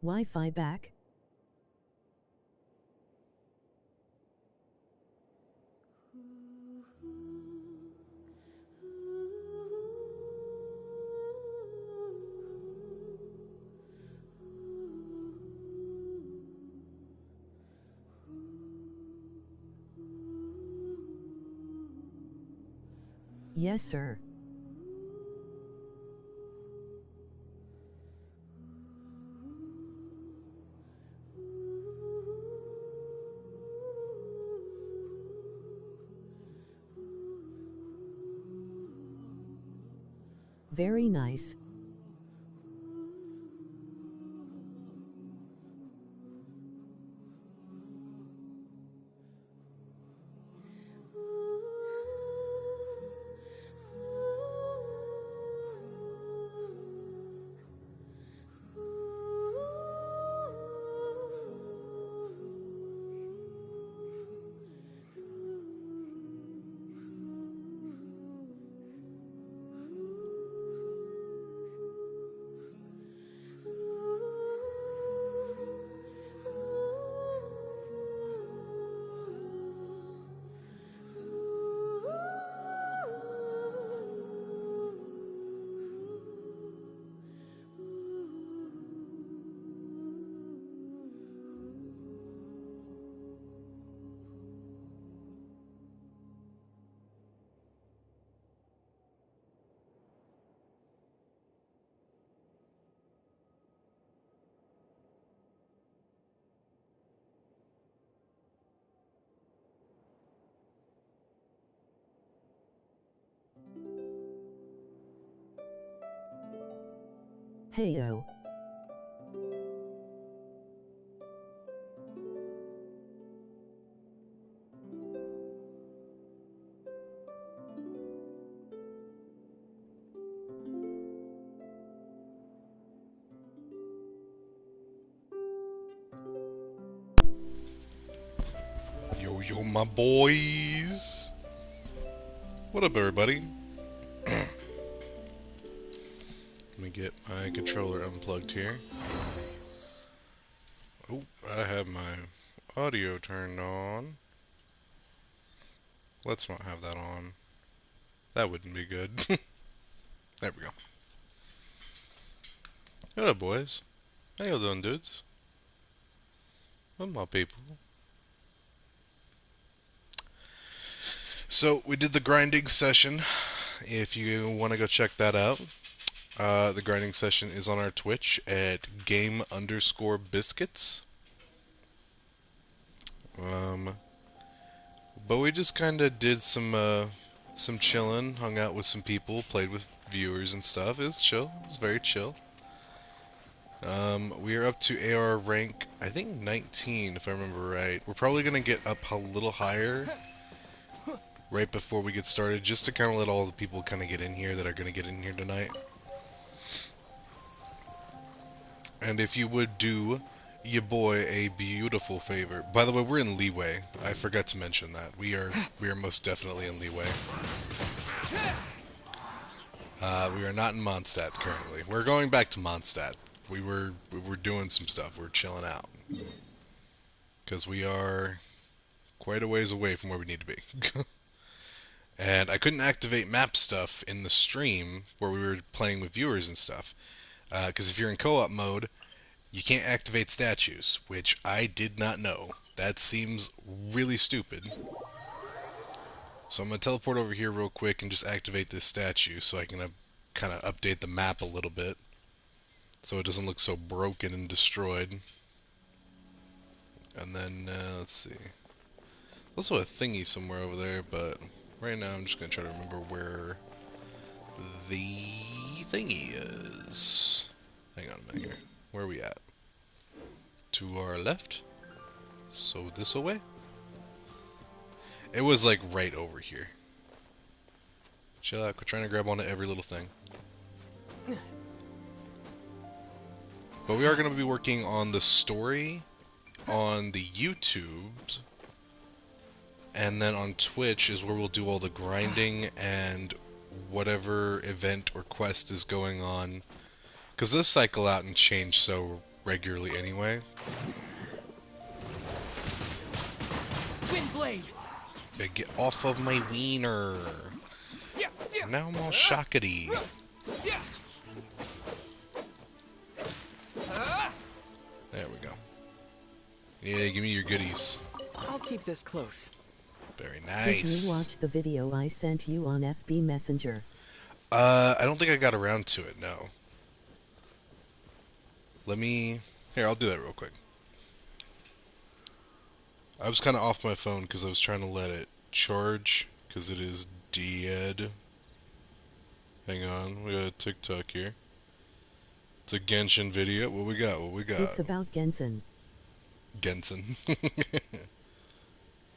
Wi-Fi back? Yes, sir. Very nice. Heyo. Yo, yo, my boys. What up, everybody? Let me get my controller unplugged here. Oh, I have my audio turned on. Let's not have that on. That wouldn't be good. There we go. What up, boys? How you doing, dudes? What my people? So, we did the grinding session. If you want to go check that out, the grinding session is on our Twitch at game_biscuits. But we just kind of did some chilling, hung out with some people, played with viewers and stuff. It was chill. It was very chill. We are up to AR rank, I think 19, if I remember right. We're probably going to get up a little higher right before we get started, just to kind of let all the people kind of get in here that are going to get in here tonight. And if you would do your boy a beautiful favor. By the way, we're in leeway. I forgot to mention that. We are most definitely in leeway. We are not in Mondstadt currently. We're going back to Mondstadt. We were doing some stuff. We're chilling out. Because we are quite a ways away from where we need to be. And I couldn't activate map stuff in the stream where we were playing with viewers and stuff. Because if you're in co-op mode, you can't activate statues, which I did not know. That seems really stupid. So I'm going to teleport over here real quick and just activate this statue so I can kind of update the map a little bit. So it doesn't look so broken and destroyed. And then, let's see. There's also a thingy somewhere over there, but right now I'm just going to try to remember where the thingy is. Hang on a minute here. Where are we at? To our left? So this away? It was like right over here. Chill out, quit trying to grab onto every little thing. But we are going to be working on the story on the YouTube, and then on Twitch is where we'll do all the grinding and whatever event or quest is going on. Because those cycle out and change so regularly anyway. Wind blade. Yeah, get off of my wiener. Now I'm all shockety. There we go. Yeah, give me your goodies. I'll keep this close. Very Did nice. you watch the video I sent you on FB Messenger? I don't think I got around to it, no. Let me... Here, I'll do that real quick. I was kind of off my phone because I was trying to let it charge, because it is dead. Hang on, we got a TikTok here. It's a Genshin video. What we got? What we got? It's about Genshin. Genshin.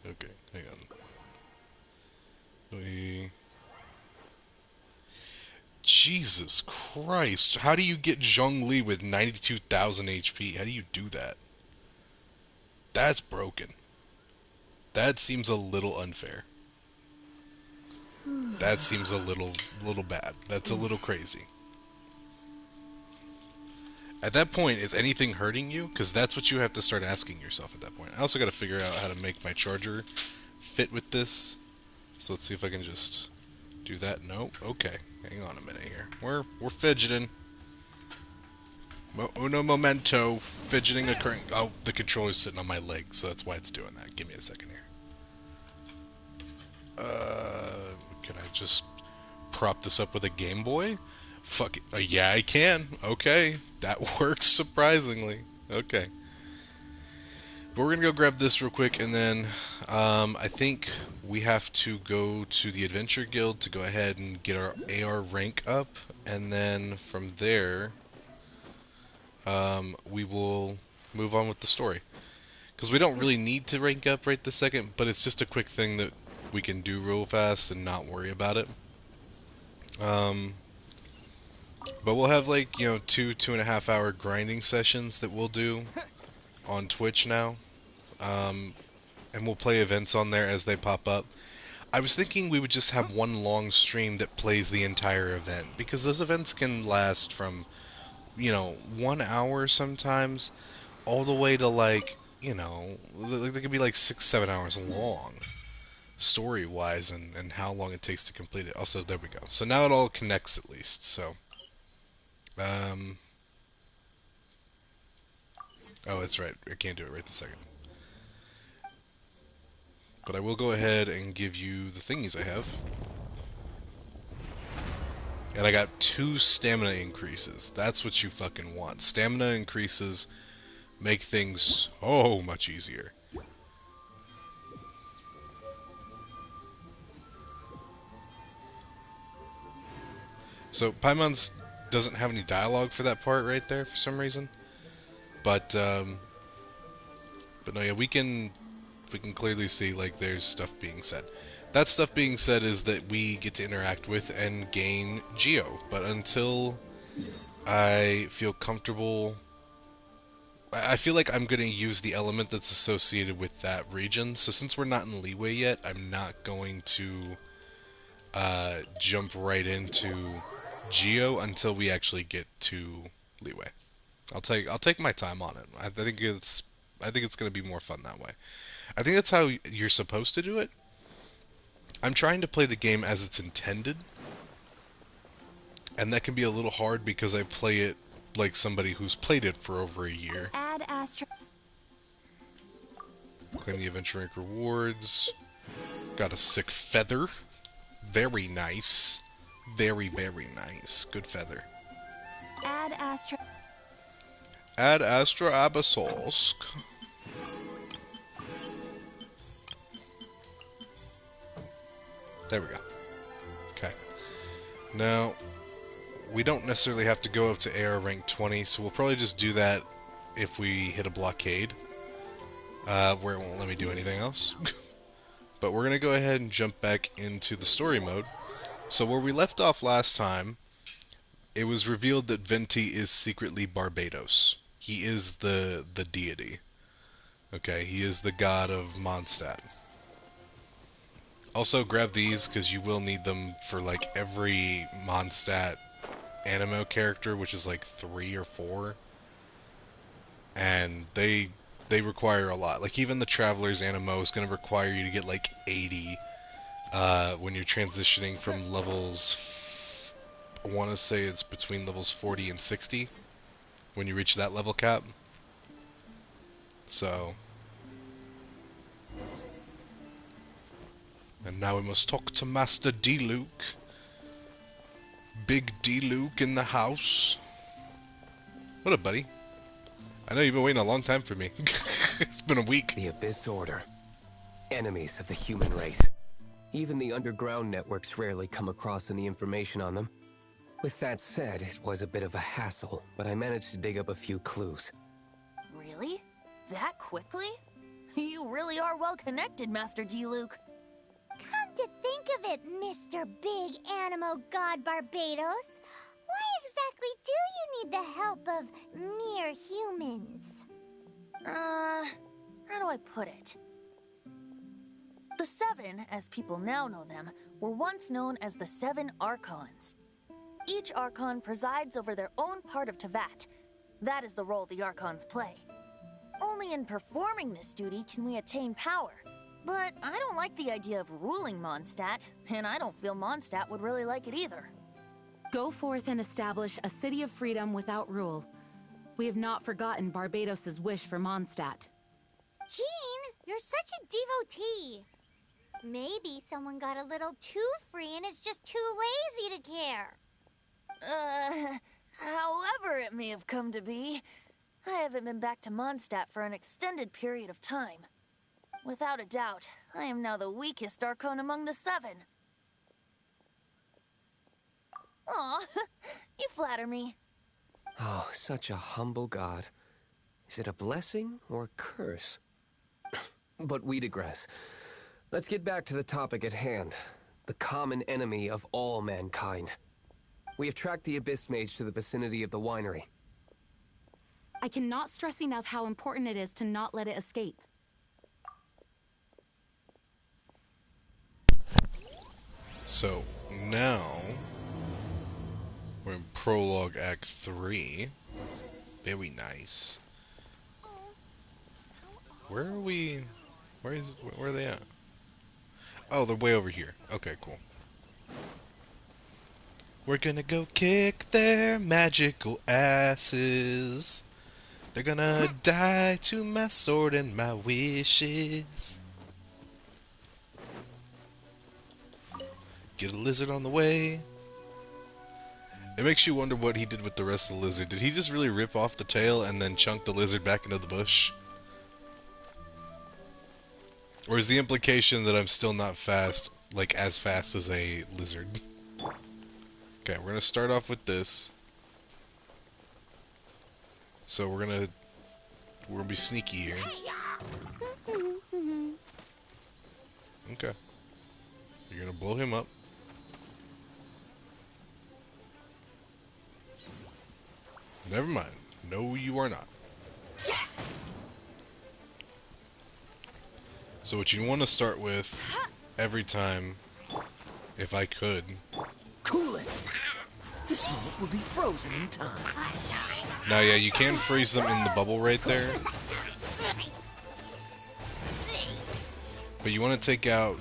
Okay, hang on. Jesus Christ. How do you get Zhongli with 92,000 HP? How do you do that? That's broken. That seems a little unfair. That seems a little bad. That's a little crazy. At that point, is anything hurting you? Because that's what you have to start asking yourself at that point. I also got to figure out how to make my charger fit with this. So let's see if I can just do that. Nope. Okay. Hang on a minute here. We're fidgeting. Uno momento. Fidgeting occurring. Oh, the controller's sitting on my leg, so that's why it's doing that. Give me a second here. Can I just prop this up with a Game Boy? Fuck it. Yeah, I can. Okay. That works surprisingly. Okay. But we're gonna go grab this real quick, and then I think we have to go to the Adventure Guild to go ahead and get our AR rank up, and then from there we will move on with the story. Because we don't really need to rank up right this second, but it's just a quick thing that we can do real fast and not worry about it. But we'll have like, 2.5 hour grinding sessions that we'll do on Twitch now. And we'll play events on there as they pop up. I was thinking we would just have one long stream that plays the entire event, because those events can last from, 1 hour sometimes, all the way to like, they could be like 6-7 hours long, story-wise, and how long it takes to complete it. Also, there we go. So now it all connects at least, so. Oh, that's right. I can't do it right this second. But I will go ahead and give you the thingies I have. And I got 2 stamina increases. That's what you fucking want. Stamina increases make things so much easier. So Paimon's doesn't have any dialogue for that part right there for some reason. But no, yeah, we can clearly see like there's stuff being said. That stuff being said is that we get to interact with and gain Geo. But until I feel comfortable, I feel like I'm going to use the element that's associated with that region. So since we're not in Leeway yet, I'm not going to jump right into Geo until we actually get to Leeway. I'll take my time on it. I think it's going to be more fun that way. I think that's how you're supposed to do it. I'm trying to play the game as it's intended, and that can be a little hard because I play it like somebody who's played it for over a year. Add Astro. Claim the adventure rank rewards. Got a sick feather. Very nice. Very, very nice. Good feather. Add Astro. Add Astra Abysolsk. There we go. Okay. Now, we don't necessarily have to go up to AR rank 20, so we'll probably just do that if we hit a blockade, where it won't let me do anything else. But we're going to go ahead and jump back into the story mode. So where we left off last time, it was revealed that Venti is secretly Barbados. He is the deity. Okay, he is the god of Mondstadt. Also grab these because you will need them for like every Mondstadt animo character, which is like 3 or 4. and they require a lot. Like even the Traveler's Animo is going to require you to get like 80 when you're transitioning from levels. I want to say it's between levels 40 and 60 when you reach that level cap. So, and now we must talk to Master D-Luke. Big D-Luke in the house. What up, buddy? I know you've been waiting a long time for me. It's been a week. The Abyss Order. Enemies of the human race. Even the underground networks rarely come across any information on them. With that said, it was a bit of a hassle, but I managed to dig up a few clues. Really? That quickly? You really are well connected, Master D-Luke. Come to think of it, Mr. Big Animo God Barbados, why exactly do you need the help of mere humans? How do I put it? The Seven, as people now know them, were once known as the Seven Archons. Each Archon presides over their own part of Teyvat. That is the role the Archons play. Only in performing this duty can we attain power. But I don't like the idea of ruling Mondstadt, and I don't feel Mondstadt would really like it either. Go forth and establish a city of freedom without rule. We have not forgotten Barbados' wish for Mondstadt. Jean, you're such a devotee. Maybe someone got a little too free and is just too lazy to care. However it may have come to be, I haven't been back to Mondstadt for an extended period of time. Without a doubt, I am now the weakest Archon among the Seven. Aw, you flatter me. Oh, such a humble god. Is it a blessing or a curse? But we digress. Let's get back to the topic at hand. The common enemy of all mankind. We have tracked the Abyss Mage to the vicinity of the winery. I cannot stress enough how important it is to not let it escape. So now we're in Prologue Act 3. Very nice. Where are we? Where are they at? Oh, they're way over here. Okay, cool. We're gonna go kick their magical asses. They're gonna die to my sword and my wishes. Get a lizard on the way. It makes you wonder what he did with the rest of the lizard. Did he just really rip off the tail and then chunk the lizard back into the bush? Or is the implication that I'm still not fast, like as fast as a lizard? Okay, we're gonna start off with this. So we're gonna be sneaky here. Okay. You're gonna blow him up. Never mind. No, you are not. So what you want to start with every time, if I could. Cool it. This moment will be frozen in time. Now, yeah, you can freeze them in the bubble right there. But you want to take out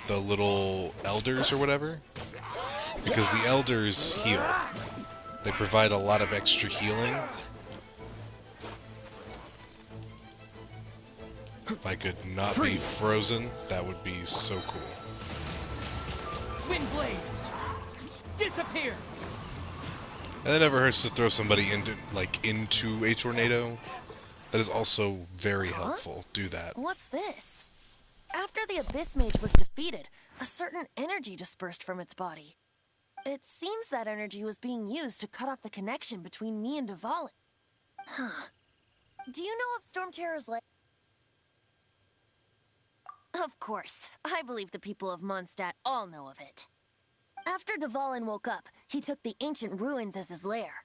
the little elders or whatever, because the elders heal. They provide a lot of extra healing. If I could not be frozen, that would be so cool. Wind blade. Disappear. And it never hurts to throw somebody into a tornado. That is also very helpful. Do that. What's this? After the Abyss Mage was defeated, a certain energy dispersed from its body. It seems that energy was being used to cut off the connection between me and Dvalin. Huh. Do you know of Storm Terror's leg? Of course. I believe the people of Mondstadt all know of it. After Dvalin woke up, he took the ancient ruins as his lair.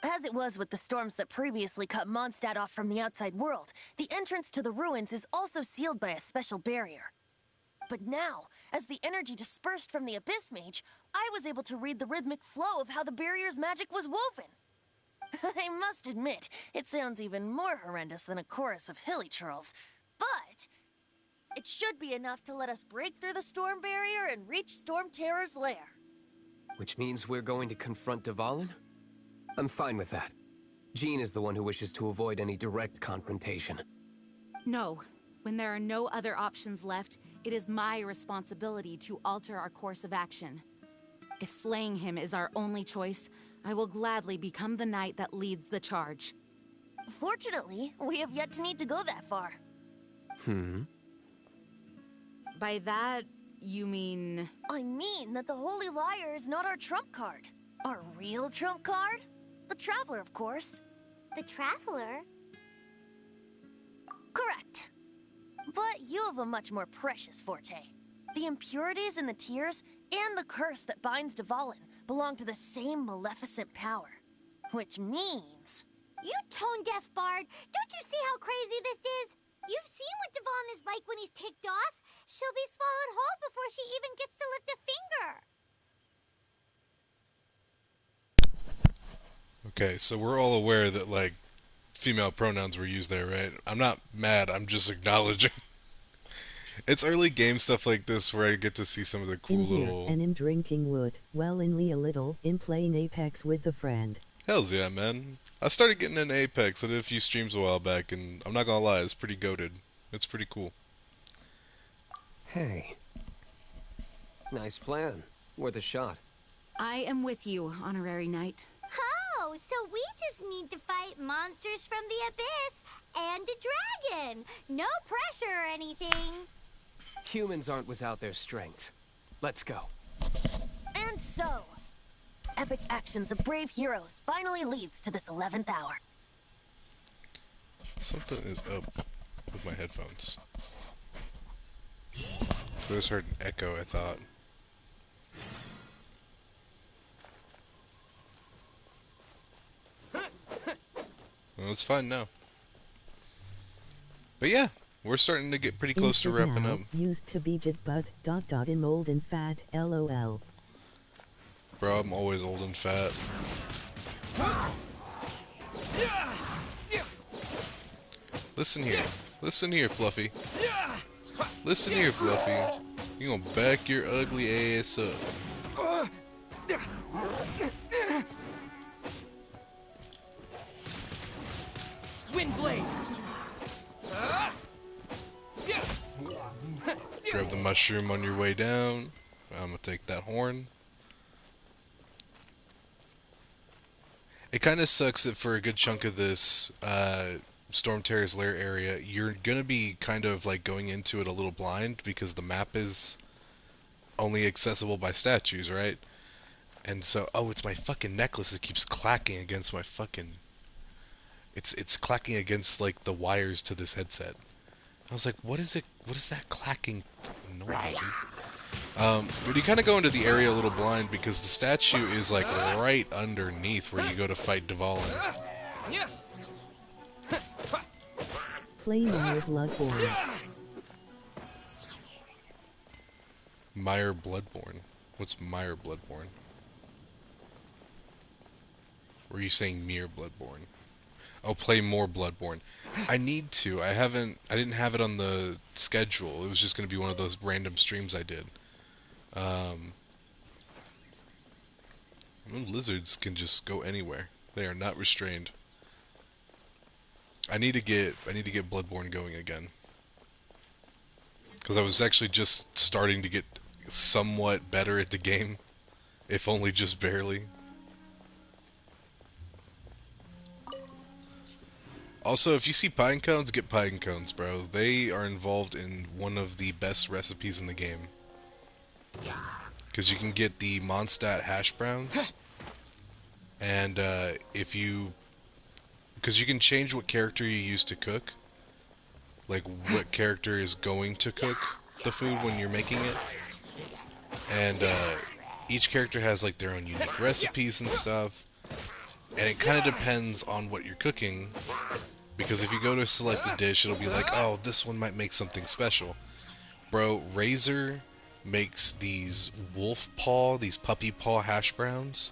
As it was with the storms that previously cut Mondstadt off from the outside world, the entrance to the ruins is also sealed by a special barrier. But now, as the energy dispersed from the Abyss Mage, I was able to read the rhythmic flow of how the barrier's magic was woven. I must admit, it sounds even more horrendous than a chorus of hilly churls. But it should be enough to let us break through the storm barrier and reach Storm Terror's lair. Which means we're going to confront Dvalin? I'm fine with that. Jean is the one who wishes to avoid any direct confrontation. No. When there are no other options left, it is my responsibility to alter our course of action. If slaying him is our only choice, I will gladly become the knight that leads the charge. Fortunately, we have yet to need to go that far. By that, you mean... I mean that the Holy Liar is not our trump card. Our real trump card? The Traveler, of course. The Traveler? Correct. But you have a much more precious forte. The impurities in the tears and the curse that binds Dvalin belong to the same maleficent power. Which means... You tone-deaf bard! Don't you see how crazy this is? You've seen what Dvalin is like when he's ticked off. She'll be swallowed whole before she even gets to lift a finger. Okay, so we're all aware that, like, female pronouns were used there, right? I'm not mad, I'm just acknowledging. It's early game stuff like this where I get to see some of the cool In here, little... and in drinking wood, well in me a little, in playing Apex with a friend. Hells yeah, man. I started getting into Apex. I did a few streams a while back, and I'm not gonna lie, it's pretty goated. It's pretty cool. Hey. Nice plan. Worth a shot. I am with you, Honorary Knight. Oh, so we just need to fight monsters from the abyss and a dragon. No pressure or anything. Humans aren't without their strengths. Let's go. And so, epic actions of brave heroes finally leads to this 11th hour. Something is up with my headphones. I just heard an echo, I thought. Well, it's fine now. But yeah, we're starting to get pretty close to wrapping now, up. Used to be jit but ... in old and fat, lol. Bro, I'm always old and fat. Listen here. Listen here, Fluffy. Listen here, Fluffy. You gonna back your ugly ass up. Windblade! Grab the mushroom on your way down. I'm gonna take that horn. It kind of sucks that for a good chunk of this Storm Terror's Lair area, you're gonna be kind of like going into it a little blind because the map is only accessible by statues, right? And so, oh, it's my fucking necklace that keeps clacking against my fucking... It's clacking against, like, the wires to this headset. I was like, what is it? What is that clacking noise? But you kind of go into the area a little blind because the statue is, like, right underneath where you go to fight Dvalin. Play Meyer Bloodborne. Meyer Bloodborne. What's Meyer Bloodborne? Or are you saying Mere Bloodborne? Oh, play more Bloodborne. I need to. I didn't have it on the schedule. It was just going to be one of those random streams I did. Lizards can just go anywhere. They are not restrained. I need to get Bloodborne going again. Because I was actually just starting to get somewhat better at the game. If only just barely. Also, if you see pine cones, get pine cones, bro. They are involved in one of the best recipes in the game. Because you can get the Mondstadt hash browns. And if you... Because you can change what character you use to cook. Like, what character is going to cook the food when you're making it. And each character has, like, their own unique recipes and stuff. And it kind of depends on what you're cooking. Because if you go to select the dish, it'll be like, oh, this one might make something special. Bro, Razor makes these wolf paw, these puppy paw hash browns.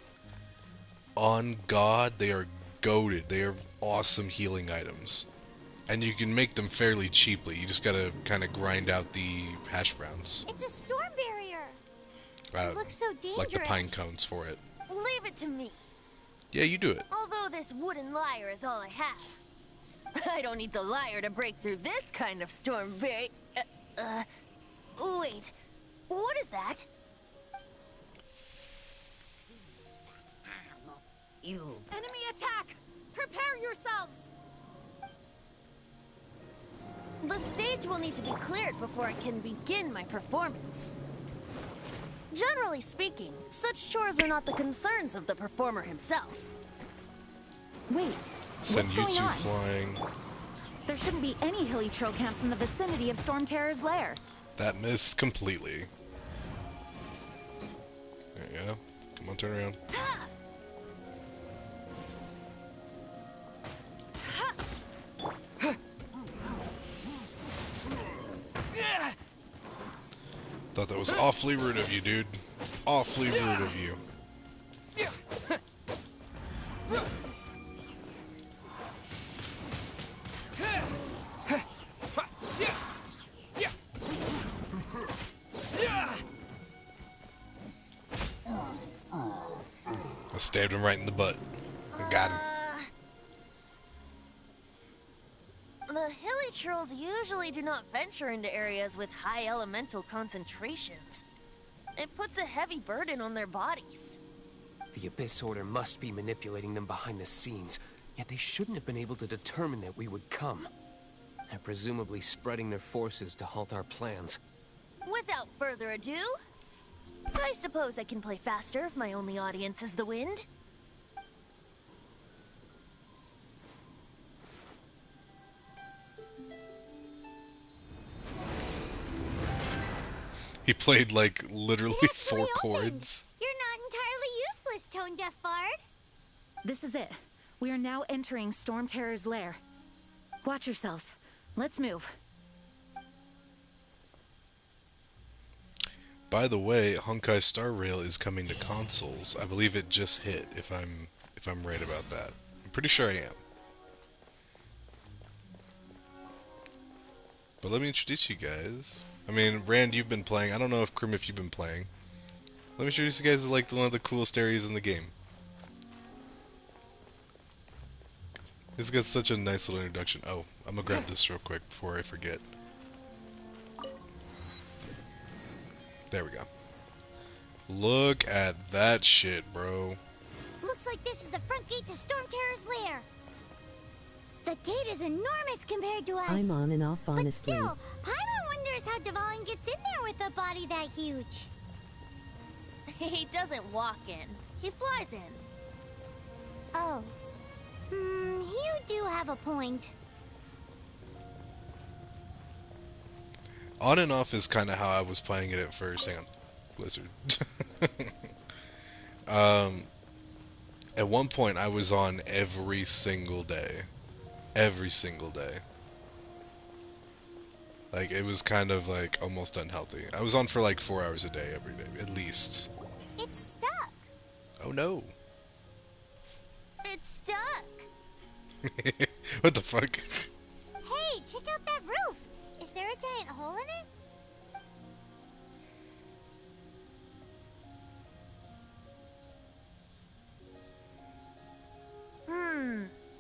On God, they are goated. They are awesome healing items. And you can make them fairly cheaply. You just gotta kind of grind out the hash browns. It's a storm barrier. It looks so dangerous. Like the pine cones for it. Leave it to me. Yeah, you do it. Although this wooden lyre is all I have. I don't need the lyre to break through this kind of storm barrier. Wait. What is that? You. Enemy attack! Prepare yourselves! The stage will need to be cleared before I can begin my performance. Generally speaking, such chores are not the concerns of the performer himself. Wait, Send what's you going two on? flying. There shouldn't be any hilly trail camps in the vicinity of Storm Terror's lair. That missed completely. There you go. Come on, turn around. Thought that was awfully rude of you, dude. Awfully rude of you. I stabbed him right in the butt. I got him. The hilly trolls usually do not venture into areas with high elemental concentrations. It puts a heavy burden on their bodies. The Abyss Order must be manipulating them behind the scenes, yet they shouldn't have been able to determine that we would come. They're presumably spreading their forces to halt our plans. Without further ado, I suppose I can play faster if my only audience is the wind. He played like literally It actually 4 opened. chords. You're not entirely useless, Tone Deaf Bard. This is it. We are now entering Storm Terror's lair. Watch yourselves. Let's move. By the way, Honkai Star Rail is coming to consoles. I believe it just hit. If I'm right about that, I'm pretty sure I am. But let me introduce you guys. I mean, Rand, you've been playing. I don't know if Krim, if you've been playing. Let me introduce you guys as like one of the coolest areas in the game. This got such a nice little introduction. Oh, I'm gonna grab this real quick before I forget. There we go. Look at that shit, bro. Looks like this is the front gate to Storm Terror's lair. The gate is enormous compared to us. I'm on and off, But honestly. still, Paimon wonders how Dvalin gets in there with a body that huge. He doesn't walk in. He flies in. Oh. You do have a point. On and off is kind of how I was playing it at first. Hang on. Blizzard. At one point, I was on every single day. Every single day. Like, it was kind of, like, almost unhealthy. I was on for, like, 4 hours a day every day, at least. It's stuck. Oh, no. It's stuck. What the fuck? Hey, check out that roof. Is there a giant hole in it?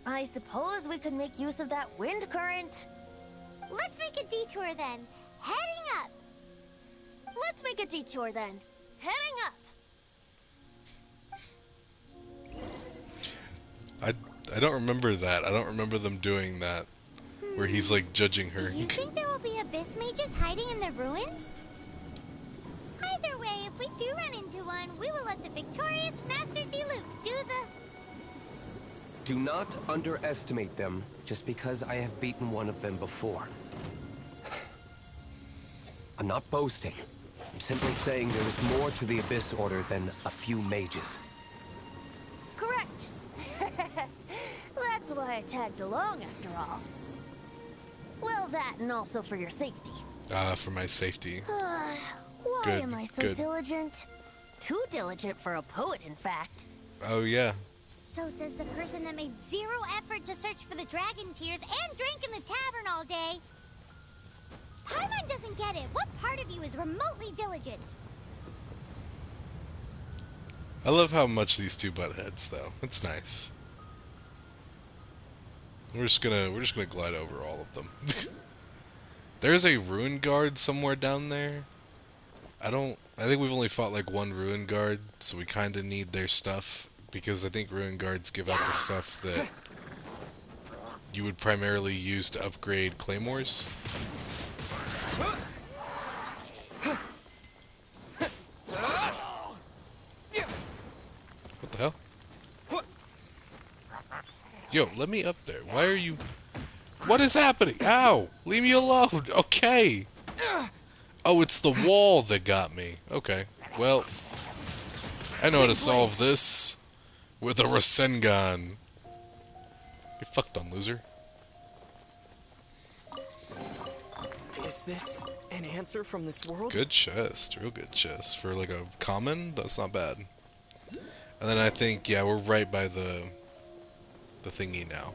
I suppose we could make use of that wind current. Let's make a detour then. Heading up. Let's make a detour then. Heading up. I don't remember that. I don't remember them doing that. Where he's, like, judging her. Do you think there will be abyss mages hiding in the ruins? Either way, if we do run into one, we will let the victorious Master Diluc do the... Do not underestimate them just because I have beaten one of them before. I'm not boasting. I'm simply saying there is more to the Abyss Order than a few mages. Correct. That's why I tagged along after all. Well, that and also for your safety. For my safety. Why Good, am I so good. diligent? Too diligent for a poet, in fact. Oh, yeah. So says the person that made zero effort to search for the dragon tears and drank in the tavern all day. Paimon doesn't get it. What part of you is remotely diligent? I love how much these two butt heads, though. It's nice. We're just gonna glide over all of them. There's a ruin guard somewhere down there. I think we've only fought like one ruin guard, so we kind of need their stuff, because I think ruin guards give out the stuff that you would primarily use to upgrade claymores. What the hell? Yo, let me up there. Why are you... What is happening? Ow! Leave me alone! Okay! Oh, it's the wall that got me. Okay. Well, I know how to solve this with a Rasengan. You fucked on, loser. Is this an answer from this world? Good chest. Real good chest. For like a common, that's not bad. And then I think, yeah, we're right by the thingy now.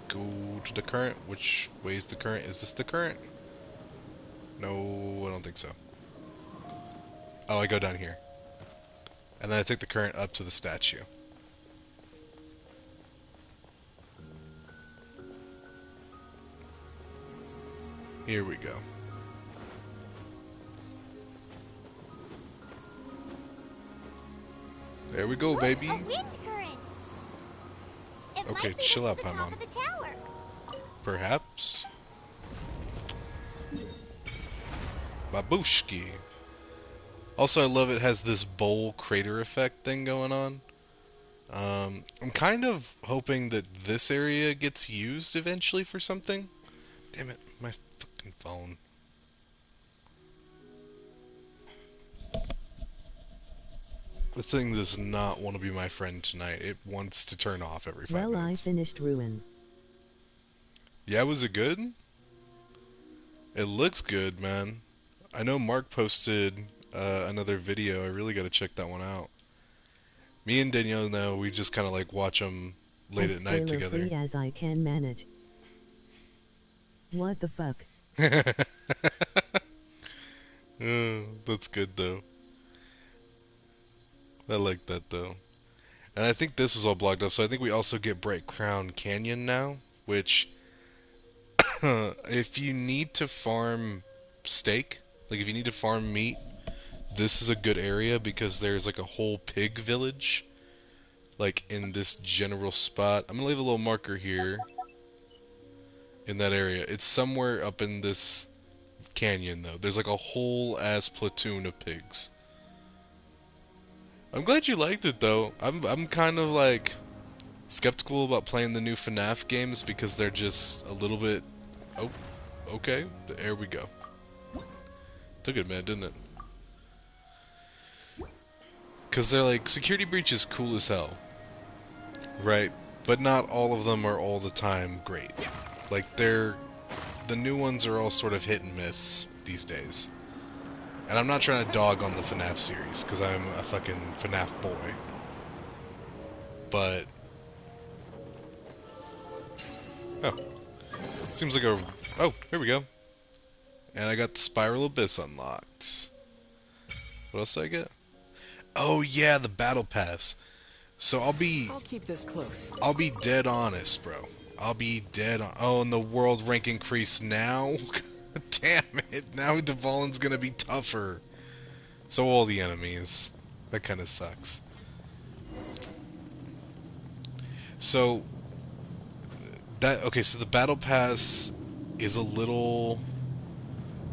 Go to the current. Which way is the current? Is this the current? No, I don't think so. Oh, I go down here. And then I take the current up to the statue. Here we go. There we go, Look, baby. a wind current. It Okay, might lead chill us out, to the top Paimon. of the tower. Perhaps. Babushki. Also, I love it has this bowl crater effect thing going on. I'm kind of hoping that this area gets used eventually for something. Damn it, my fucking phone. The thing does not want to be my friend tonight. It wants to turn off every 5 Well, I minutes. finished Ruin. Yeah, was it good? It looks good, man. I know Mark posted another video. I really got to check that one out. Me and Danielle know we just kind of like watch them late As at night together. free as I can manage. What the fuck? That's good though. I like that though. And I think this is all blocked up, so I think we also get Bright Crown Canyon now, which if you need to farm steak, like if you need to farm meat, this is a good area because there's like a whole pig village like in this general spot. I'm gonna leave a little marker here in that area. It's somewhere up in this canyon though. There's like a whole ass platoon of pigs. I'm glad you liked it though. I'm kind of like skeptical about playing the new FNAF games because they're just a little bit... Oh, okay. There we go. Took it, man, didn't it? Because they're like, Security Breach is cool as hell. Right? But not all of them are all the time great. Like, the new ones are all sort of hit and miss these days. And I'm not trying to dog on the FNAF series, because I'm a fucking FNAF boy. But... Oh. Seems like a... Oh, here we go. And I got the Spiral Abyss unlocked. What else did I get? Oh yeah, the Battle Pass. So I'll keep this close. I'll be dead honest, bro. I'll be dead on... Oh, and the world rank increase now? Damn it, now Dvalin's gonna be tougher. So all the enemies. That kinda sucks. So... Okay, so the Battle Pass is a little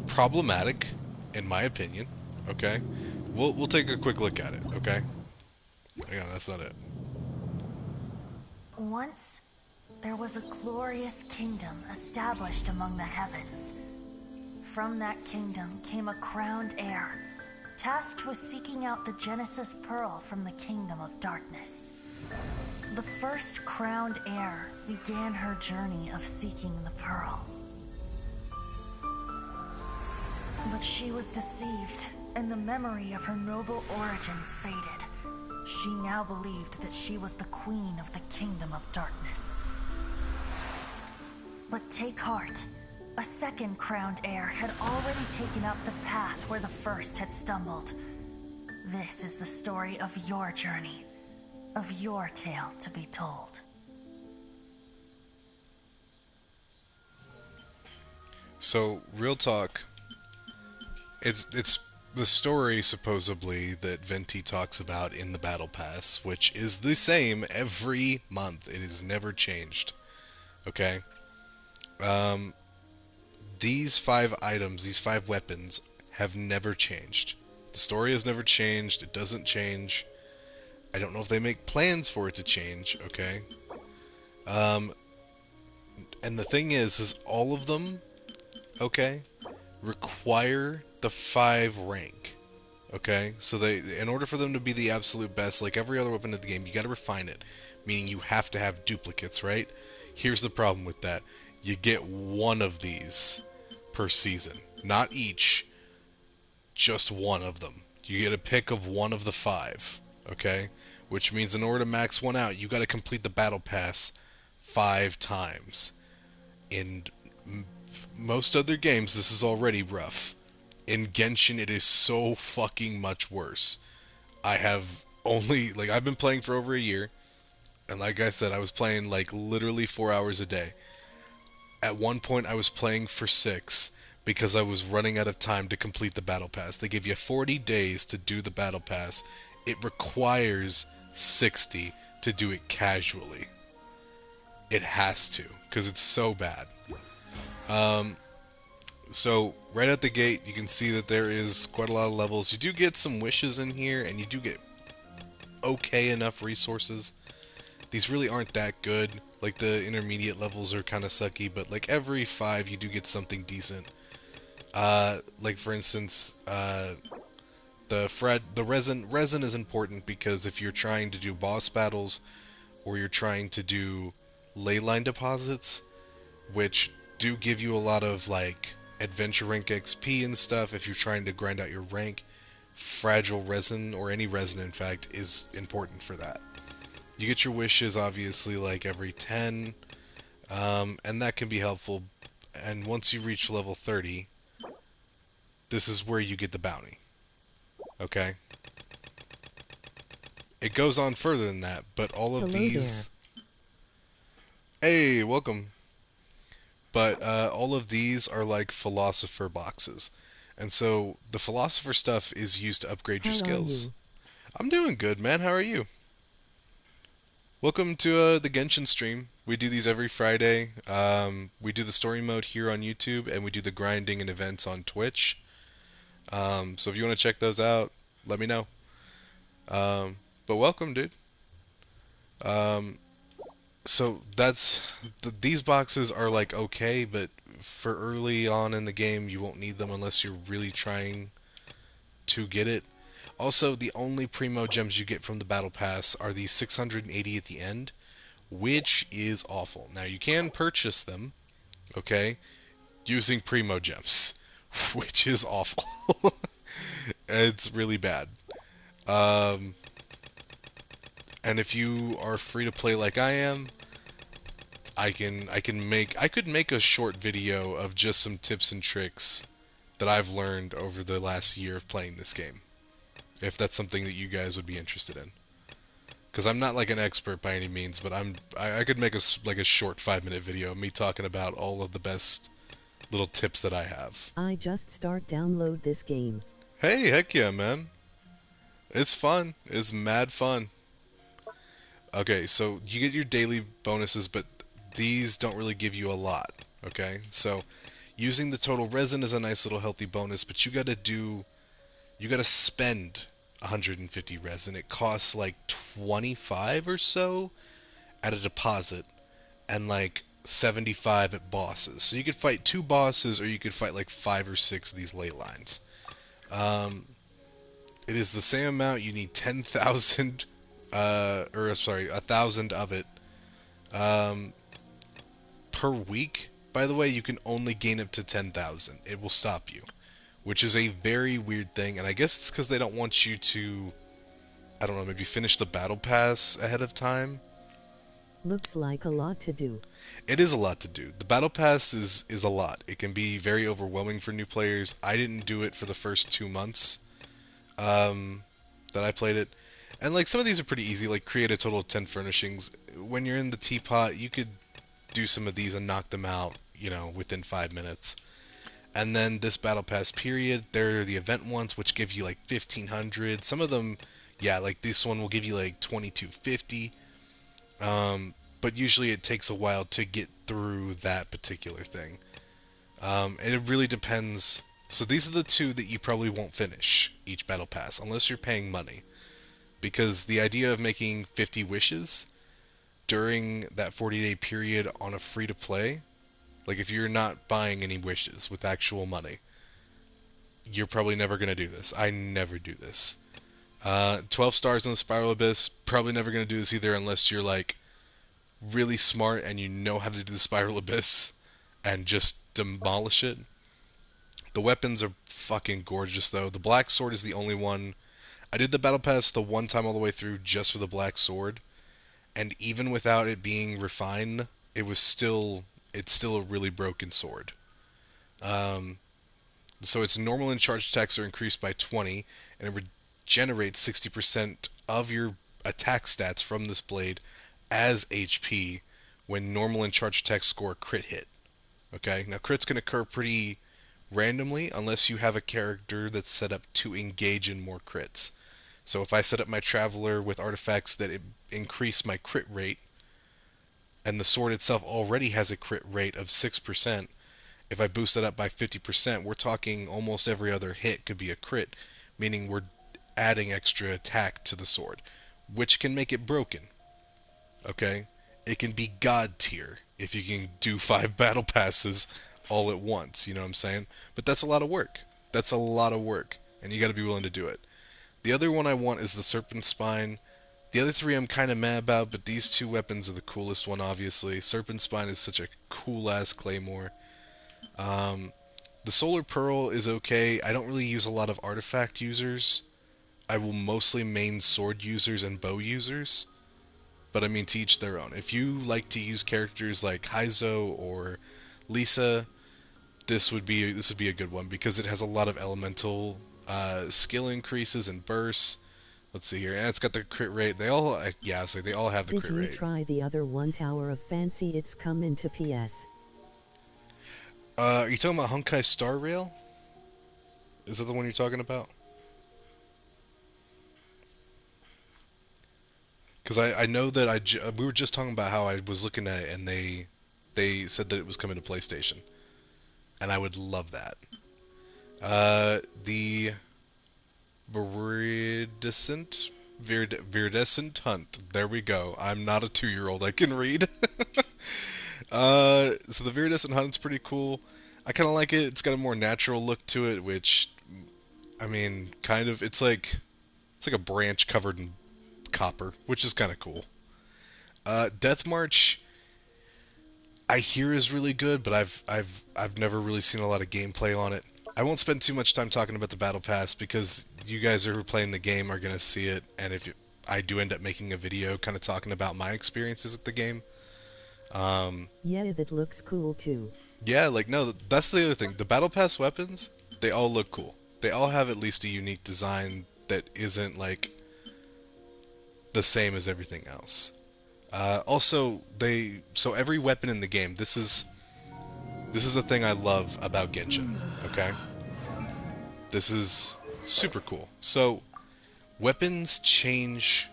problematic, in my opinion. Okay? We'll take a quick look at it, okay? Hang on, that's not it. Once, there was a glorious kingdom established among the heavens. From that kingdom came a crowned heir, tasked with seeking out the Genesis Pearl from the kingdom of darkness. The first crowned heir began her journey of seeking the pearl. But she was deceived, and the memory of her noble origins faded. She now believed that she was the queen of the kingdom of darkness. But take heart. A second crowned heir had already taken up the path where the first had stumbled. This is the story of your journey, of your tale to be told. So, real talk, it's the story, supposedly, that Venti talks about in the Battle Pass, which is the same every month. It has never changed. Okay? These 5 items, these 5 weapons, have never changed. The story has never changed. It doesn't change. I don't know if they make plans for it to change, okay? And the thing is all of them, okay, require the 5 rank. Okay? So in order for them to be the absolute best, like every other weapon in the game, you gotta refine it. Meaning you have to have duplicates, right? Here's the problem with that. You get 1 of these per season. Not each, just 1 of them. You get a pick of 1 of the 5, okay? Which means in order to max 1 out, you gotta complete the Battle Pass 5 times. In most other games, this is already rough. In Genshin, it is so fucking much worse. I've been playing for over a year, and like I said, I was playing like literally 4 hours a day. At one point, I was playing for 6 because I was running out of time to complete the Battle Pass. They give you 40 days to do the Battle Pass. It requires 60 to do it casually. It has to, because it's so bad. So, right at the gate, you can see that there is quite a lot of levels. You do get some wishes in here, and you do get okay enough resources. These really aren't that good. Like, the intermediate levels are kind of sucky, but like every 5 you do get something decent. Like for instance, the resin is important because if you're trying to do boss battles, or you're trying to do ley line deposits, which do give you a lot of like adventure rank XP and stuff, if you're trying to grind out your rank, fragile resin, or any resin in fact, is important for that. You get your wishes, obviously, like every 10, and that can be helpful. And once you reach level 30, this is where you get the bounty. Okay? It goes on further than that, but all of Hello these... Hey, welcome. But all of these are like philosopher boxes. And so the philosopher stuff is used to upgrade your How are skills. you? I'm doing good, man. How are you? Welcome to the Genshin stream. We do these every Friday. We do the story mode here on YouTube, and we do the grinding and events on Twitch. So if you want to check those out, let me know. But welcome, dude. So these boxes are like okay, but for early on in the game, you won't need them unless you're really trying to get it. Also, the only primo gems you get from the Battle Pass are the 680 at the end, which is awful. Now, you can purchase them, okay, using primo gems, which is awful. It's really bad. And if you are free to play like I am, I could make a short video of just some tips and tricks that I've learned over the last year of playing this game. If that's something that you guys would be interested in. Because I'm not like an expert by any means, but I could make a short 5-minute video of me talking about all of the best little tips that I have. I just download this game. Hey, heck yeah, man. It's fun. It's mad fun. Okay, so you get your daily bonuses, but these don't really give you a lot. Okay, so using the total resin is a nice little healthy bonus, but you gotta spend 150 resin. It costs like 25 or so at a deposit, and like 75 at bosses. So you could fight 2 bosses, or you could fight like 5 or 6 of these ley lines. It is the same amount. You need 10,000, 1,000 of it per week. By the way, you can only gain up to 10,000. It will stop you, which is a very weird thing, and I guess it's because they don't want you to I don't know, maybe finish the battle pass ahead of time. Looks like a lot to do. It is a lot to do. The battle pass is a lot. It can be very overwhelming for new players. I didn't do it for the first 2 months that I played it. And like some of these are pretty easy, like create a total of 10 furnishings. When you're in the teapot, you could do some of these and knock them out, you know, within 5 minutes. And then this battle pass period, there are the event ones which give you like 1500. Some of them, yeah, like this one will give you like 2250. But usually it takes a while to get through that particular thing. It really depends. So these are the two that you probably won't finish each battle pass unless you're paying money. Because the idea of making 50 wishes during that 40-day period on a free-to-play, like if you're not buying any wishes with actual money, you're probably never going to do this. I never do this. 12 stars in the Spiral Abyss, probably never going to do this either unless you're like really smart and you know how to do the Spiral Abyss and just demolish it. The weapons are fucking gorgeous though. The Black Sword is the only one. I did the Battle Pass the one time all the way through just for the Black Sword, and even without it being refined, it's still a really broken sword. So its normal and charged attacks are increased by 20, and it regenerates 60% of your attack stats from this blade as HP when normal and charged attacks score a crit hit. Okay, now crits can occur pretty randomly unless you have a character that's set up to engage in more crits. So if I set up my Traveler with artifacts that increase my crit rate, and the sword itself already has a crit rate of 6%, if I boost that up by 50%, we're talking almost every other hit could be a crit, meaning we're adding extra attack to the sword, which can make it broken. Okay? It can be God tier if you can do 5 battle passes all at once, you know what I'm saying? But that's a lot of work. That's a lot of work, and you gotta be willing to do it. The other one I want is the Serpent Spine. The other 3 I'm kind of mad about, but these 2 weapons are the coolest one, obviously. Serpent Spine is such a cool-ass claymore. The Solar Pearl is okay. I don't really use a lot of artifact users. I will mostly main sword users and bow users. But I mean, to each their own. If you like to use characters like Heizo or Lisa, this would be a good one because it has a lot of elemental skill increases and bursts. Let's see here. And it's got the crit rate. They all, yeah, so they all have the crit rate. Did you try the other one, Tower of Fancy? It's come into PS. Are you talking about Honkai Star Rail? Is that the one you're talking about? Because I know that we were just talking about how I was looking at it and they said that it was coming to PlayStation. And I would love that. The Viridescent Hunt. There we go. I'm not a 2-year-old. I can read. So the Viridescent Hunt's pretty cool. I kind of like it. It's got a more natural look to it, which, I mean, kind of. It's like a branch covered in copper, which is kind of cool. Death March, I hear is really good, but I've never really seen a lot of gameplay on it. I won't spend too much time talking about the Battle Pass because you guys who are playing the game are going to see it, and if I do end up making a video kind of talking about my experiences with the game. Yeah, that looks cool too. Yeah, like, no, that's the other thing. The Battle Pass weapons, they all look cool. They all have at least a unique design that isn't, like, the same as everything else. Also, so every weapon in the game, this is the thing I love about Genshin, okay? This is super cool. So, weapons change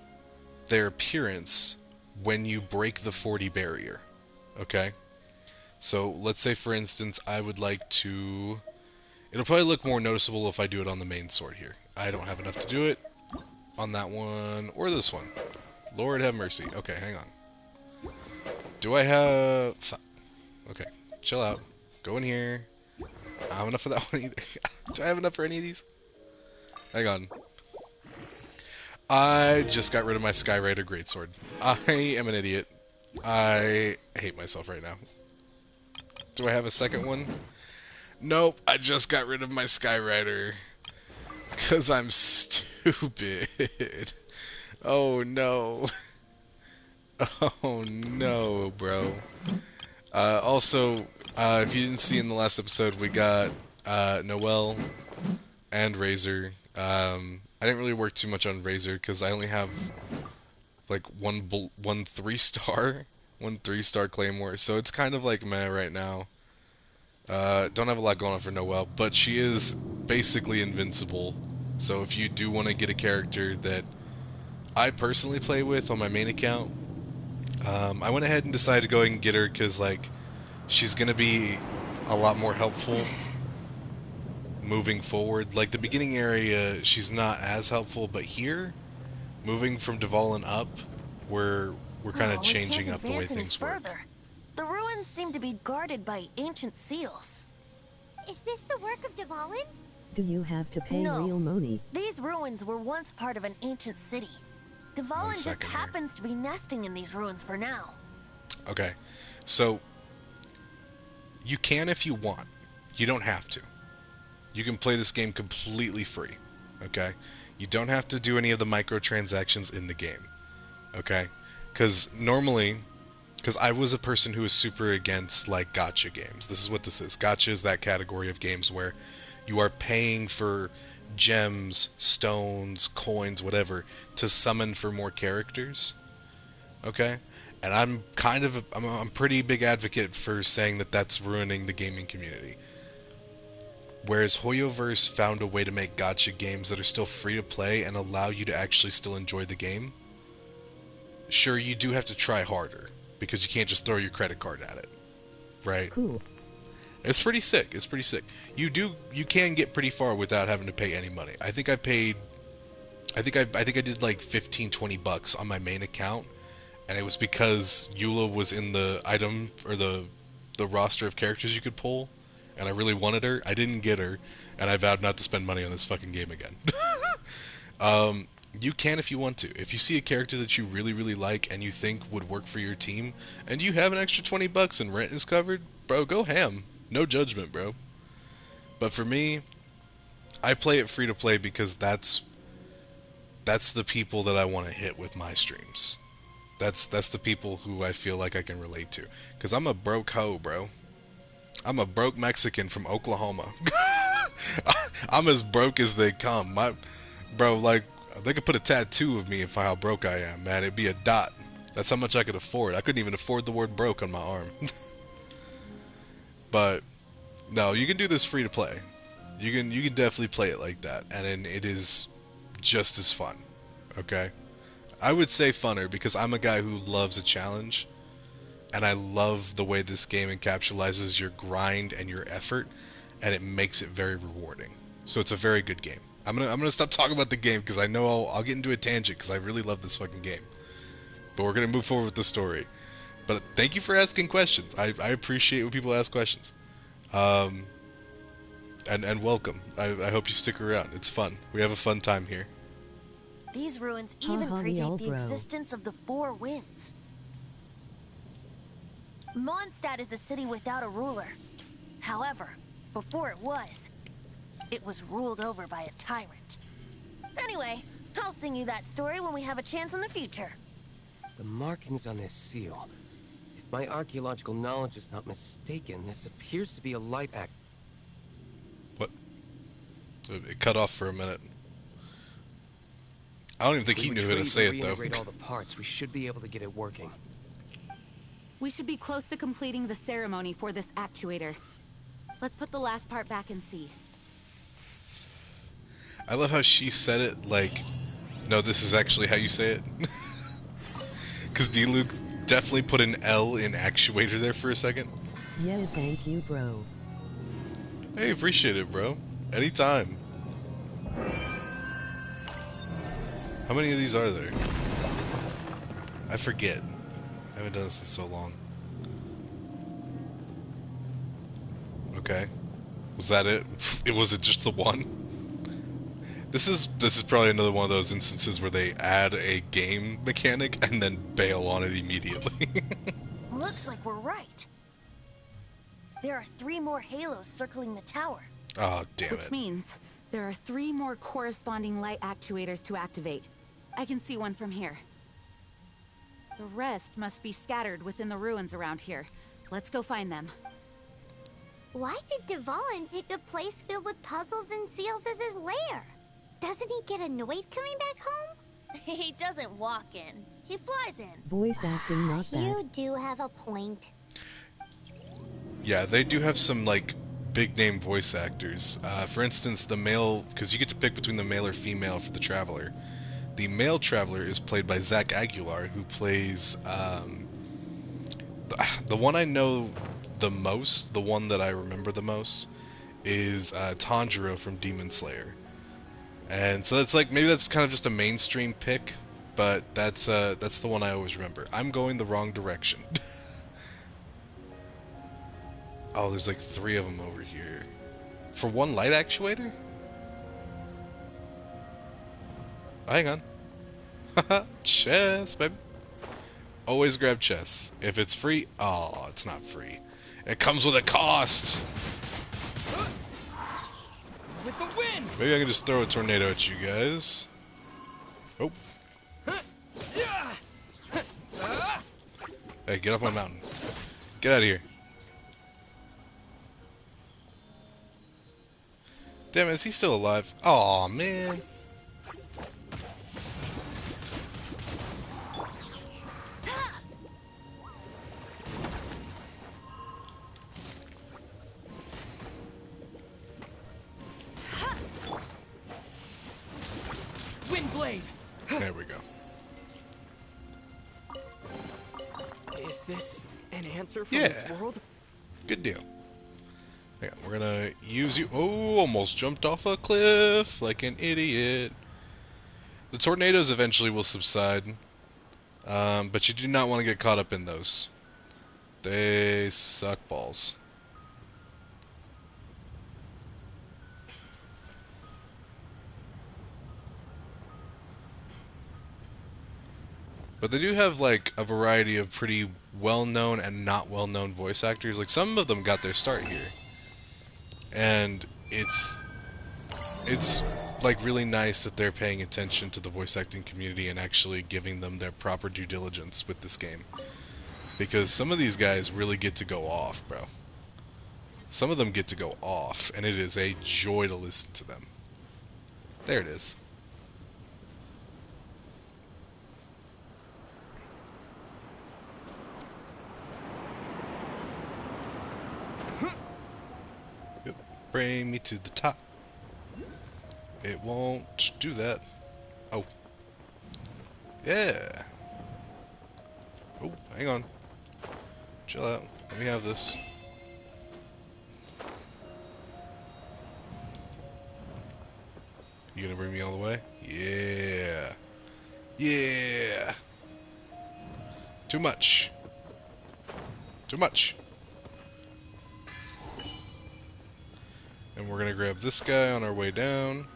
their appearance when you break the 40 barrier, okay? So, let's say, for instance, I would like to... It'll probably look more noticeable if I do it on the main sword here. I don't have enough to do it on that one, or this one. Lord have mercy. Okay, hang on. Do I have... Okay, chill out. Go in here. I don't have enough for that one either. Do I have enough for any of these? Hang on. I just got rid of my Skyrider Greatsword. I am an idiot. I hate myself right now. Do I have a second one? Nope, I just got rid of my Skyrider. Because I'm stupid. Oh no. Oh no, bro. Also, if you didn't see in the last episode, we got Noelle and Razor. I didn't really work too much on Razor because I only have like one 3-star, one 3-star Claymore, so it's kind of like meh right now. Don't have a lot going on for Noelle, but she is basically invincible. So if you do want to get a character that I personally play with on my main account, I went ahead and decided to go ahead and get her because like she's gonna be a lot more helpful moving forward. Like the beginning area, she's not as helpful, but here, moving from Dvalin up, we're kind of Oh, we can't changing up the way advance any things work. further. The ruins seem to be guarded by ancient seals. Is this the work of Dvalin? Do you have to pay No. real money? These ruins were once part of an ancient city. Dvalin just second here. happens to be nesting in these ruins for now. Okay, so you can if you want. You don't have to. You can play this game completely free. Okay, you don't have to do any of the microtransactions in the game. Okay, because normally, because I was a person who was super against like gacha games. This is what this is. Gacha is that category of games where you are paying for gems, stones, coins, whatever, to summon for more characters. Okay? And I'm kind of I'm a pretty big advocate for saying that that's ruining the gaming community. Whereas Hoyoverse found a way to make gacha games that are still free to play and allow you to actually still enjoy the game. Sure, you do have to try harder because you can't just throw your credit card at it. Right? Cool. It's pretty sick. It's pretty sick. You can get pretty far without having to pay any money. I think I did like 15-20 bucks on my main account, and it was because Eula was in the item or the roster of characters you could pull, and I really wanted her. I didn't get her, and I vowed not to spend money on this fucking game again. You can if you want to. If you see a character that you really, really like and you think would work for your team, and you have an extra 20 bucks and rent is covered, bro, go ham. No judgment, bro. But for me, I play it free to play because that's the people that I want to hit with my streams. That's the people who I feel like I can relate to. Because I'm a broke hoe, bro. I'm a broke Mexican from Oklahoma. I'm as broke as they come. Bro, like, they could put a tattoo of me how broke I am, man. It'd be a dot. That's how much I could afford. I couldn't even afford the word broke on my arm. But, no, you can do this free to play. You can definitely play it like that. And then it is just as fun. Okay? I would say funner because I'm a guy who loves a challenge. And I love the way this game encapsulates your grind and your effort. And it makes it very rewarding. So it's a very good game. I'm gonna stop talking about the game because I know I'll get into a tangent because I really love this fucking game. But we're gonna move forward with the story. But thank you for asking questions. I appreciate when people ask questions. And welcome. I hope you stick around. It's fun. We have a fun time here. These ruins even Ha, predate the bro. existence of the Four Winds. Mondstadt is a city without a ruler. However, before it was ruled over by a tyrant. Anyway, I'll sing you that story when we have a chance in the future. The markings on this seal. If my archaeological knowledge is not mistaken, this appears to be a light act. What? It cut off for a minute. I don't even think he knew how to say it, though. Reintegrate all the parts, we should be able to get it working. We should be close to completing the ceremony for this actuator. Let's put the last part back and see. I love how she said it like, no, this is actually how you say it. Because D-Luke definitely put an L in actuator there for a second. Yeah, thank you, bro. Hey, appreciate it, bro. Anytime. How many of these are there? I forget. I haven't done this in so long. Okay. Was that it? Was it just the one? This is probably another one of those instances where they add a game mechanic and then bail on it immediately. Looks like we're right. There are 3 more halos circling the tower. Oh, damn Which it. means there are 3 more corresponding light actuators to activate. I can see one from here. The rest must be scattered within the ruins around here. Let's go find them. Why did Dvalin pick a place filled with puzzles and seals as his lair? Doesn't he get annoyed coming back home? He doesn't walk in. He flies in. Voice acting not bad. You do have a point. Yeah, they do have some, like, big-name voice actors. For instance, the male... Because you get to pick between the male or female for the Traveler. The male Traveler is played by Zach Aguilar, who plays... the one I know the most, the one that I remember the most, is Tanjiro from Demon Slayer. And so it's like, maybe that's kind of just a mainstream pick, but that's the one I always remember. I'm going the wrong direction. Oh, there's like 3 of them over here. For one light actuator? Oh, hang on. Haha, chess, baby. Always grab chess. If it's free, oh, it's not free. It comes with a cost. With the wind! Maybe I can just throw a tornado at you guys. Oh. Hey, get off my mountain. Get out of here. Damn it, is he still alive? Aw, man. Wind blade! There we go. Is this an answer from Yeah. this world? Good deal. Yeah, we're gonna use you. Oh, almost jumped off a cliff like an idiot. The tornadoes eventually will subside, but you do not want to get caught up in those. They suck balls. But they do have, like, a variety of pretty well-known and not well-known voice actors. Like, some of them got their start here. And it's like, really nice that they're paying attention to the voice acting community and actually giving them their proper due diligence with this game. Because some of these guys really get to go off, bro. Some of them get to go off, and it is a joy to listen to them. There it is. Bring me to the top. It won't do that. Oh. Yeah. Oh, hang on. Chill out. Let me have this. You gonna bring me all the way? Yeah. Yeah. Too much. Too much. And we're gonna grab this guy on our way down.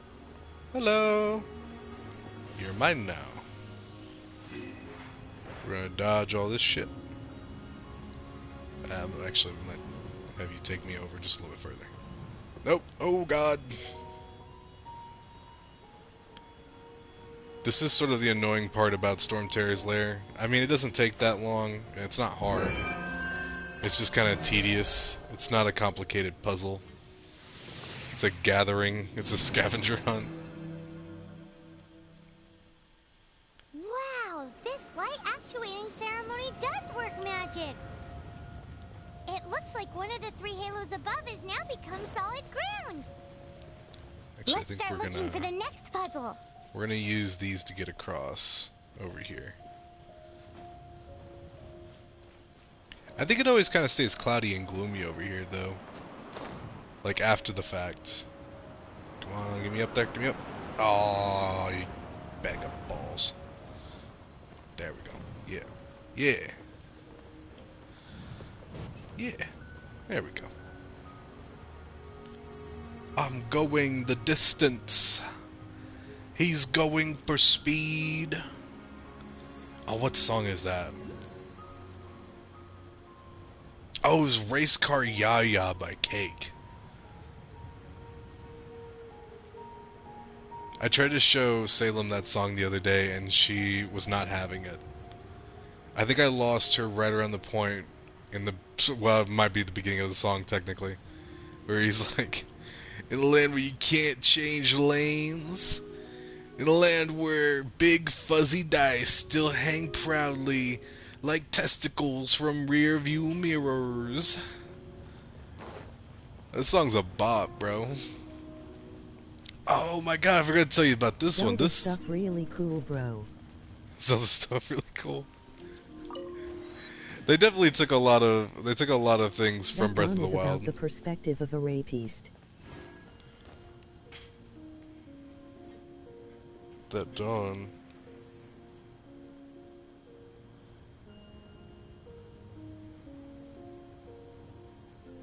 Hello! You're mine now. We're gonna dodge all this shit. Actually, I might have you take me over just a little bit further. Nope. Oh, God. This is sort of the annoying part about Storm Terror's Lair. I mean, it doesn't take that long, and it's not hard. It's just kind of tedious. It's not a complicated puzzle. It's a gathering. It's a scavenger hunt. Wow, this light actuating ceremony does work magic. It looks like one of the 3 halos above has now become solid ground. Actually, I Let's think start looking for the next puzzle. we're gonna use these to get across over here. I think it always kind of stays cloudy and gloomy over here, though. Like, after the fact. Come on, get me up there, get me up. Oh, you bag of balls. There we go. Yeah. Yeah. Yeah. There we go. I'm going the distance. He's going for speed. Oh, what song is that? Oh, it was Race Car Ya-Ya by Cake. I tried to show Salem that song the other day, and she was not having it. I think I lost her right around the point in the... Well, it might be the beginning of the song, technically. Where he's like, in a land where you can't change lanes. In a land where big fuzzy dice still hang proudly like testicles from rear view mirrors. This song's a bop, bro. Oh my god, I forgot to tell you about this one. Zelda This stuff really cool, bro. Zelda stuff really cool. They definitely took a lot of things from That Breath one of the is Wild. about the perspective of a rapist. That dawn.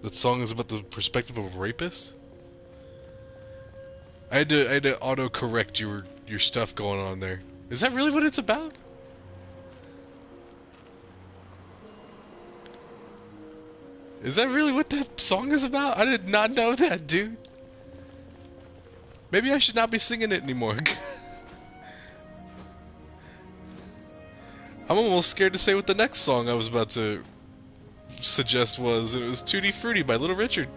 That song is about the perspective of a rapist? I had to auto correct your stuff going on there. Is that really what it's about? Is that really what that song is about? I did not know that, dude. Maybe I should not be singing it anymore. I'm almost scared to say what the next song I was about to suggest was. It was Tutti Frutti by Little Richard.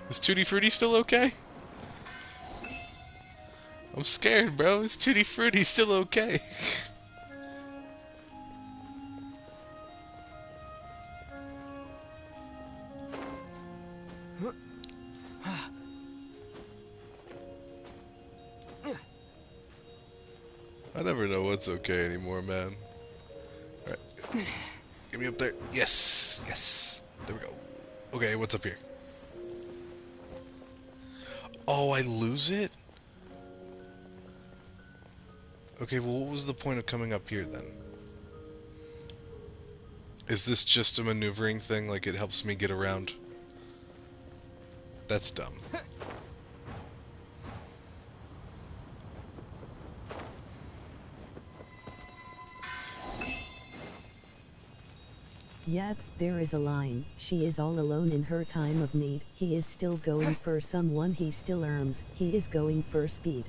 Is Tutti Frutti still okay? I'm scared, bro. Is Tutti Frutti still okay? I never know what's okay anymore, man. Alright. Get me up there. Yes! Yes! There we go. Okay, what's up here? Oh, I lose it? Okay, well, what was the point of coming up here, then? Is this just a maneuvering thing? Like, it helps me get around? That's dumb. Yep, there is a line. She is all alone in her time of need. He is still going for someone he still arms. He is going for speed.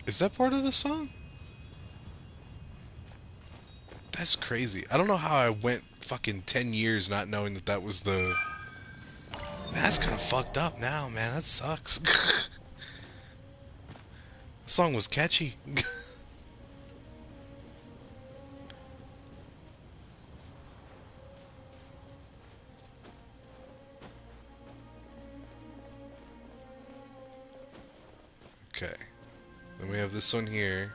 Is that part of the song? That's crazy. I don't know how I went fucking 10 years not knowing that that was the... Man, that's kind of fucked up now, man. That sucks. The song was catchy. Okay. Then we have this one here.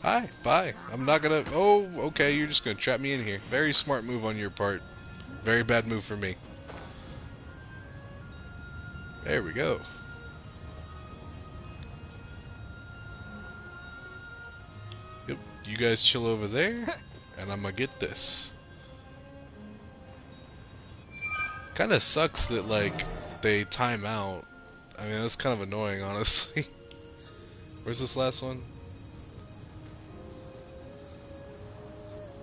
Hi, bye. I'm not gonna... Oh, okay, you're just gonna trap me in here. Very smart move on your part. Very bad move for me. There we go. Yep, you guys chill over there, and I'm gonna get this. Kinda sucks that, like, they time out. I mean, that's kind of annoying, honestly. Where's this last one?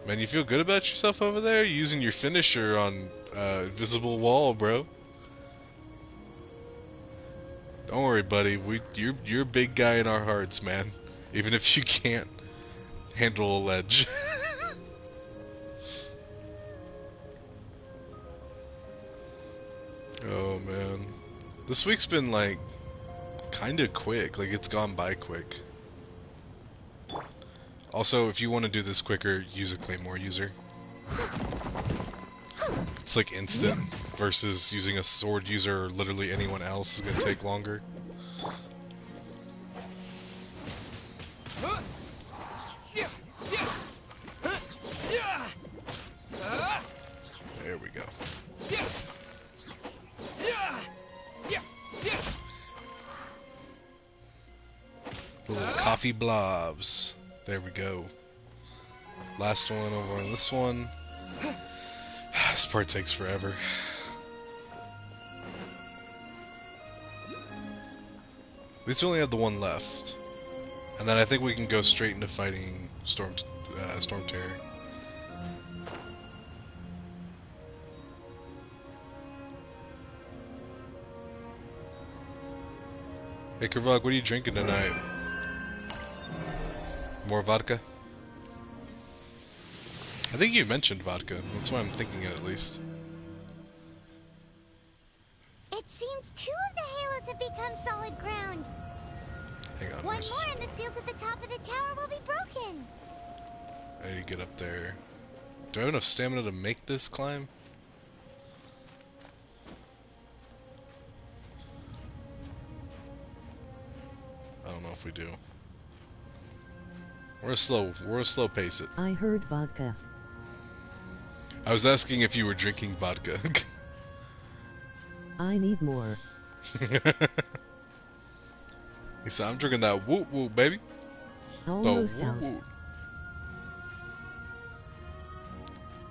Man, you feel good about yourself over there? You're using your finisher on invisible wall, bro. Don't worry, buddy. You're a big guy in our hearts, man. Even if you can't handle a ledge. Oh man, this week's been like kinda quick. Like it's gone by quick. Also, if you want to do this quicker, use a Claymore user. It's like instant versus using a sword user or literally anyone else is gonna take longer. There we go. Little coffee blobs. There we go. Last one over on this one. This part takes forever. At least we only have the one left. And then I think we can go straight into fighting Storm Terror. Hey Kervog, what are you drinking tonight? More vodka? I think you mentioned vodka. That's why I'm thinking it at least. It seems 2 of the halos have become solid ground. Hang on. One more and the seals at the top of the tower will be broken. I need to get up there. Do I have enough stamina to make this climb? I don't know if we do. We're a slow pace it. I heard vodka. I was asking if you were drinking vodka. I need more. He said, I'm drinking that woot woot, baby. Almost The out. woot woot.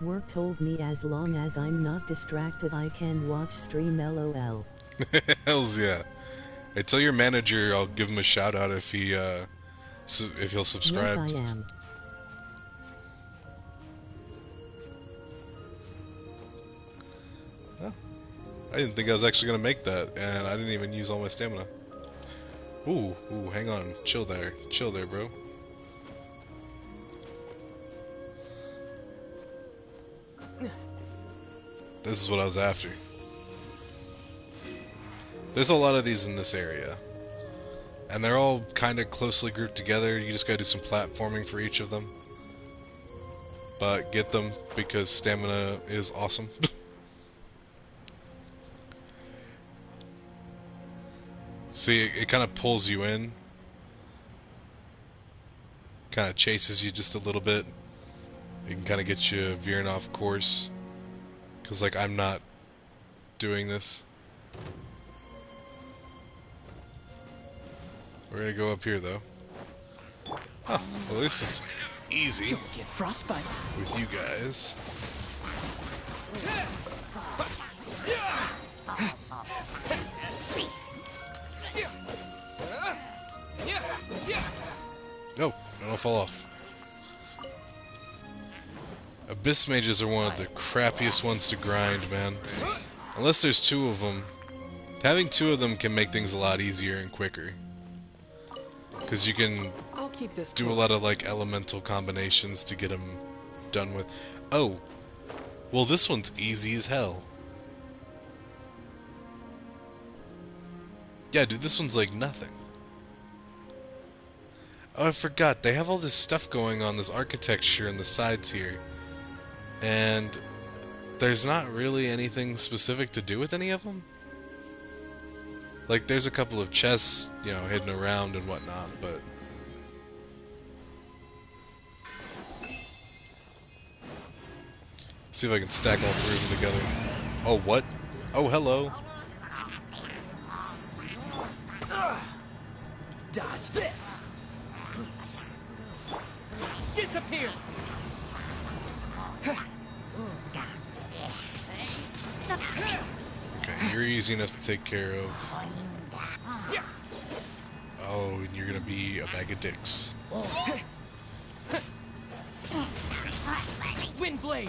Work told me as long as I'm not distracted I can watch stream LOL. Hells yeah. Hey, tell your manager I'll give him a shout out if he if he'll subscribe. Yes, I am. Oh, I didn't think I was actually gonna make that, and I didn't even use all my stamina. Ooh, hang on, chill there, bro. This is what I was after. There's a lot of these in this area. And they're all kind of closely grouped together. You just gotta do some platforming for each of them. But get them because stamina is awesome. See, it kind of pulls you in. Kind of chases you just a little bit. It can kind of get you veering off course. Because, like, I'm not doing this. We're gonna go up here, though. Oh, well, at least it's easy Don't get frostbite. with you guys. No, don't fall off. Abyss mages are one of the crappiest ones to grind, man. Unless there's 2 of them. Having 2 of them can make things a lot easier and quicker. Because you can I'll keep this do a close. lot of like elemental combinations to get them done with. Oh, well this one's easy as hell. Yeah, dude, this one's like nothing. Oh, I forgot. They have all this stuff going on, this architecture in the sides here. And there's not really anything specific to do with any of them. Like, there's a couple of chests, you know, hidden around and whatnot, but... See if I can stack all 3 of them together. Oh, what? Oh, hello. Dodge this. Disappear. Okay, you're easy enough to take care of. Oh, and you're gonna be a bag of dicks. Windblade.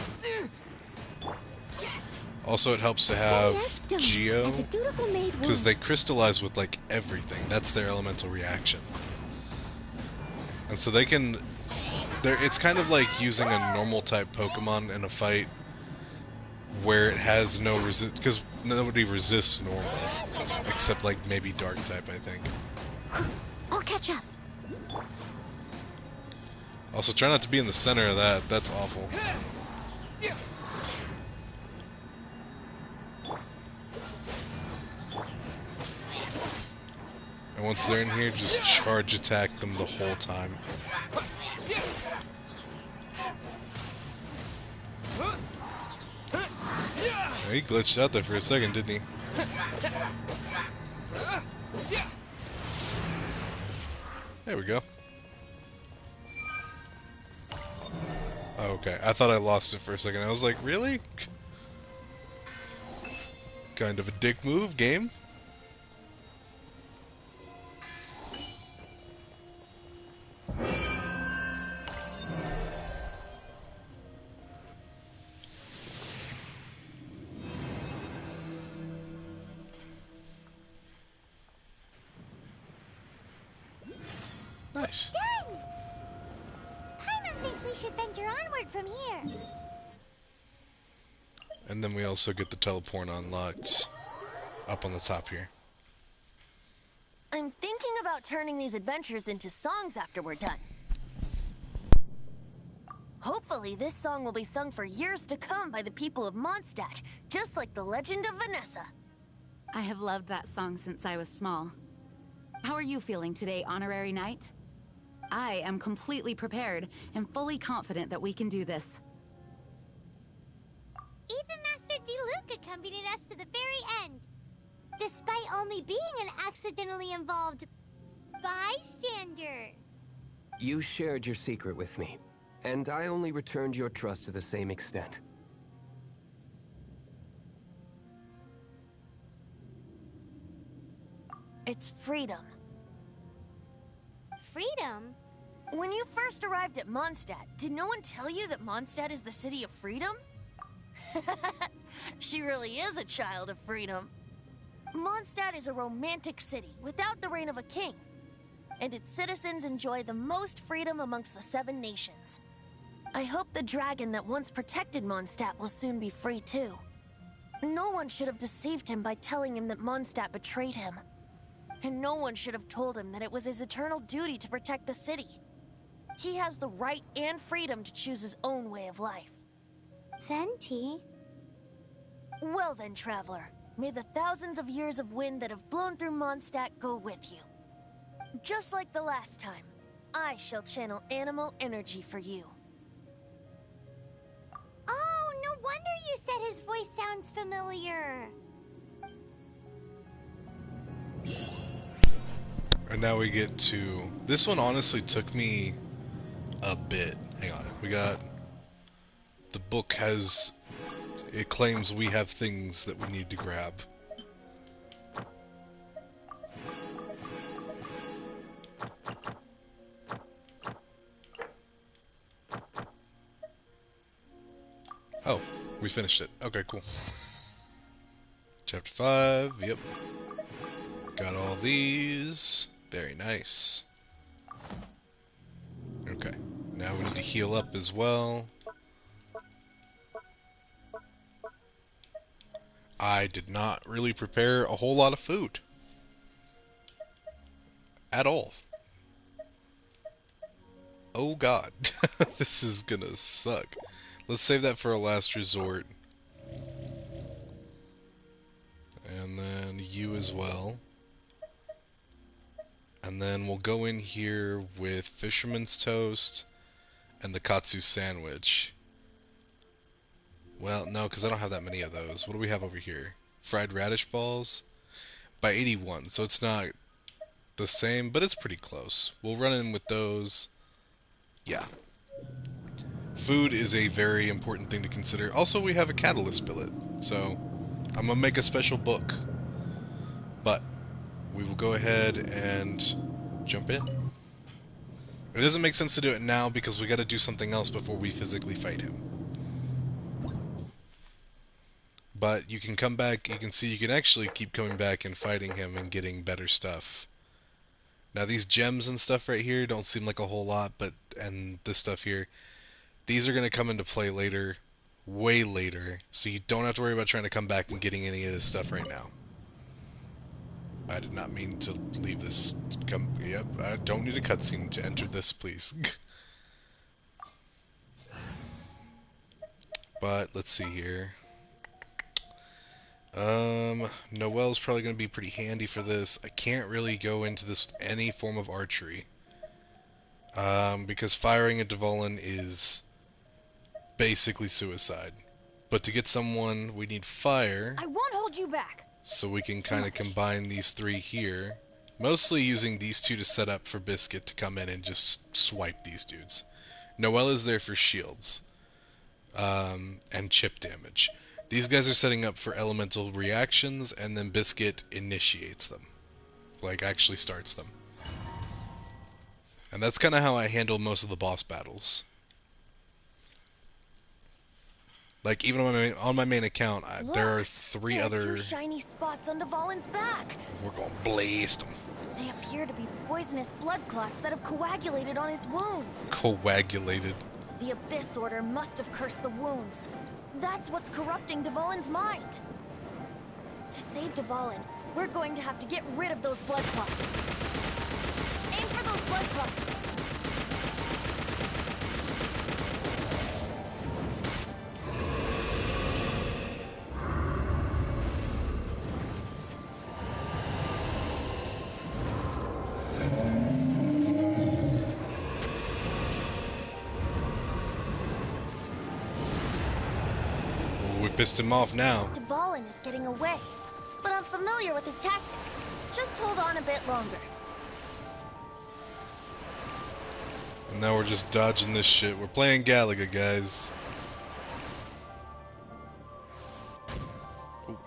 Also, it helps to have Geo, As a dutiful maid because would. they crystallize with, like, everything. That's their elemental reaction. And so they can... It's kind of like using a normal type Pokemon in a fight where it has no resist... Because nobody resists normal. Except, like, maybe Dark type, I think. I'll catch up. Also, try not to be in the center of that. That's awful. And once they're in here, just charge attack them the whole time. He glitched out there for a second, didn't he? There we go. Oh, okay. I thought I lost it for a second. I was like, really? Kind of a dick move, game. Nice. Done! Paimon thinks we should venture onward from here. And then we also get the teleport unlocked up on the top here. I'm thinking about turning these adventures into songs after we're done. Hopefully, this song will be sung for years to come by the people of Mondstadt, just like the legend of Vanessa. I have loved that song since I was small. How are you feeling today, Honorary Knight? I am completely prepared and fully confident that we can do this. Even Master Diluc accompanied us to the very end, despite only being an accidentally involved bystander. You shared your secret with me, and I only returned your trust to the same extent. It's freedom. Freedom? When you first arrived at Mondstadt, did no one tell you that Mondstadt is the city of freedom? She really is a child of freedom. Mondstadt is a romantic city without the reign of a king, and its citizens enjoy the most freedom amongst the 7 nations. I hope the dragon that once protected Mondstadt will soon be free too. No one should have deceived him by telling him that Mondstadt betrayed him. And no one should have told him that it was his eternal duty to protect the city. He has the right and freedom to choose his own way of life. Venti? Well then, traveler, may the thousands of years of wind that have blown through Mondstadt go with you. Just like the last time, I shall channel animal energy for you. Oh, no wonder you said his voice sounds familiar. And now we get to... This one honestly took me a bit. Hang on. We got... The book has... It claims we have things that we need to grab. Oh, we finished it. Okay, cool. Chapter 5, yep. Got all these. Very nice. Okay, now we need to heal up as well. I did not really prepare a whole lot of food. At all. Oh god. This is gonna suck. Let's save that for a last resort. And then you as well. And then we'll go in here with Fisherman's Toast and the Katsu Sandwich. Well, no, because I don't have that many of those. What do we have over here? Fried radish balls? By 81, so it's not the same, but it's pretty close. We'll run in with those. Yeah. Food is a very important thing to consider. Also, we have a catalyst billet, so I'm going to make a special book. But we will go ahead and jump in. It doesn't make sense to do it now because we got to do something else before we physically fight him. But you can come back, you can see you can actually keep coming back and fighting him and getting better stuff. Now these gems and stuff right here don't seem like a whole lot, but and this stuff here, these are going to come into play later, way later, so you don't have to worry about trying to come back and getting any of this stuff right now. I did not mean to leave this. Yep, I don't need a cutscene to enter this, please. But let's see here. Noelle's probably going to be pretty handy for this. I can't really go into this with any form of archery. Because firing a Dvolan is basically suicide. But to get someone, we need fire. I won't hold you back. So we can kind of combine these 3 here. Mostly using these 2 to set up for Biscuit to come in and just swipe these dudes. Noelle is there for shields. And chip damage. These guys are setting up for elemental reactions, and then Biscuit initiates them. Like, actually starts them. And that's kind of how I handle most of the boss battles. Like, even on my main account, there are 3 other... Shiny spots on Dvolan's back. We're going to blast them. They appear to be poisonous blood clots that have coagulated on his wounds. Coagulated. The Abyss Order must have cursed the wounds. That's what's corrupting Dvalin's mind. To save Dvalin, we're going to have to get rid of those blood clots. Aim for those blood clots. We pissed him off now. Dvalin is getting away, but I'm familiar with his tactics. Just hold on a bit longer. And now we're just dodging this shit. We're playing Galaga, guys. Ooh.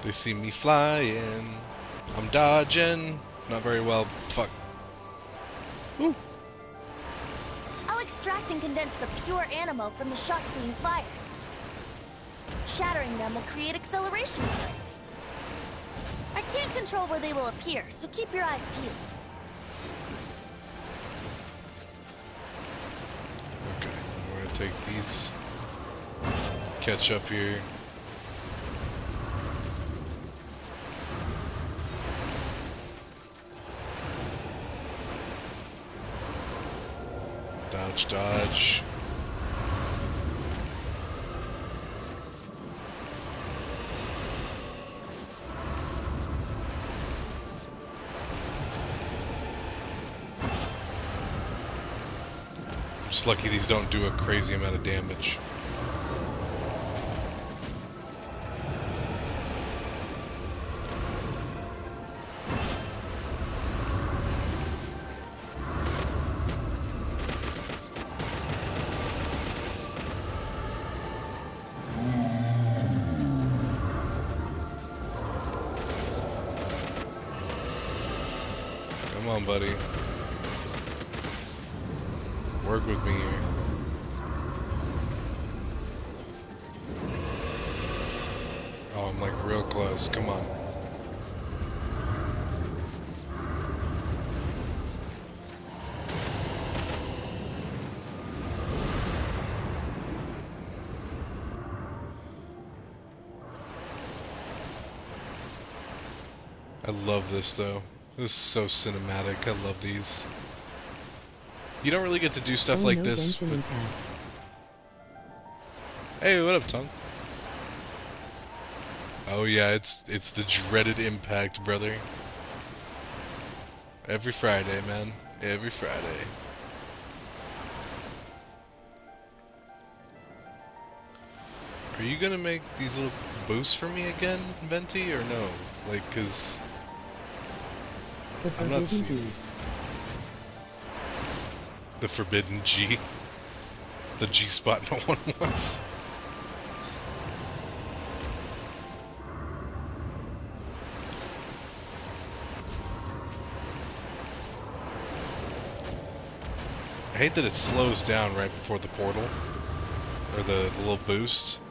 They see me flying. I'm dodging. Not very well. Fuck. Woo. I'll extract and condense the pure animo from the shots being fired. Shattering them will create acceleration currents. I can't control where they will appear, so keep your eyes peeled. Okay, we're gonna take these. Catch up here. Dodge, dodge. Just lucky these don't do a crazy amount of damage. Come on, buddy. Work with me here. Oh, I'm like real close. Come on. I love this though. This is so cinematic. I love these. You don't really get to do stuff like no this. Genshin Impact. Hey, what up, Tongue? Oh yeah, it's the dreaded Impact, brother. Every Friday, man. Every Friday. Are you gonna make these little boosts for me again, Venti, or no? Like, cause I'm not seeing the forbidden G. The G spot no one wants. I hate that it slows down right before the portal, or the little boost,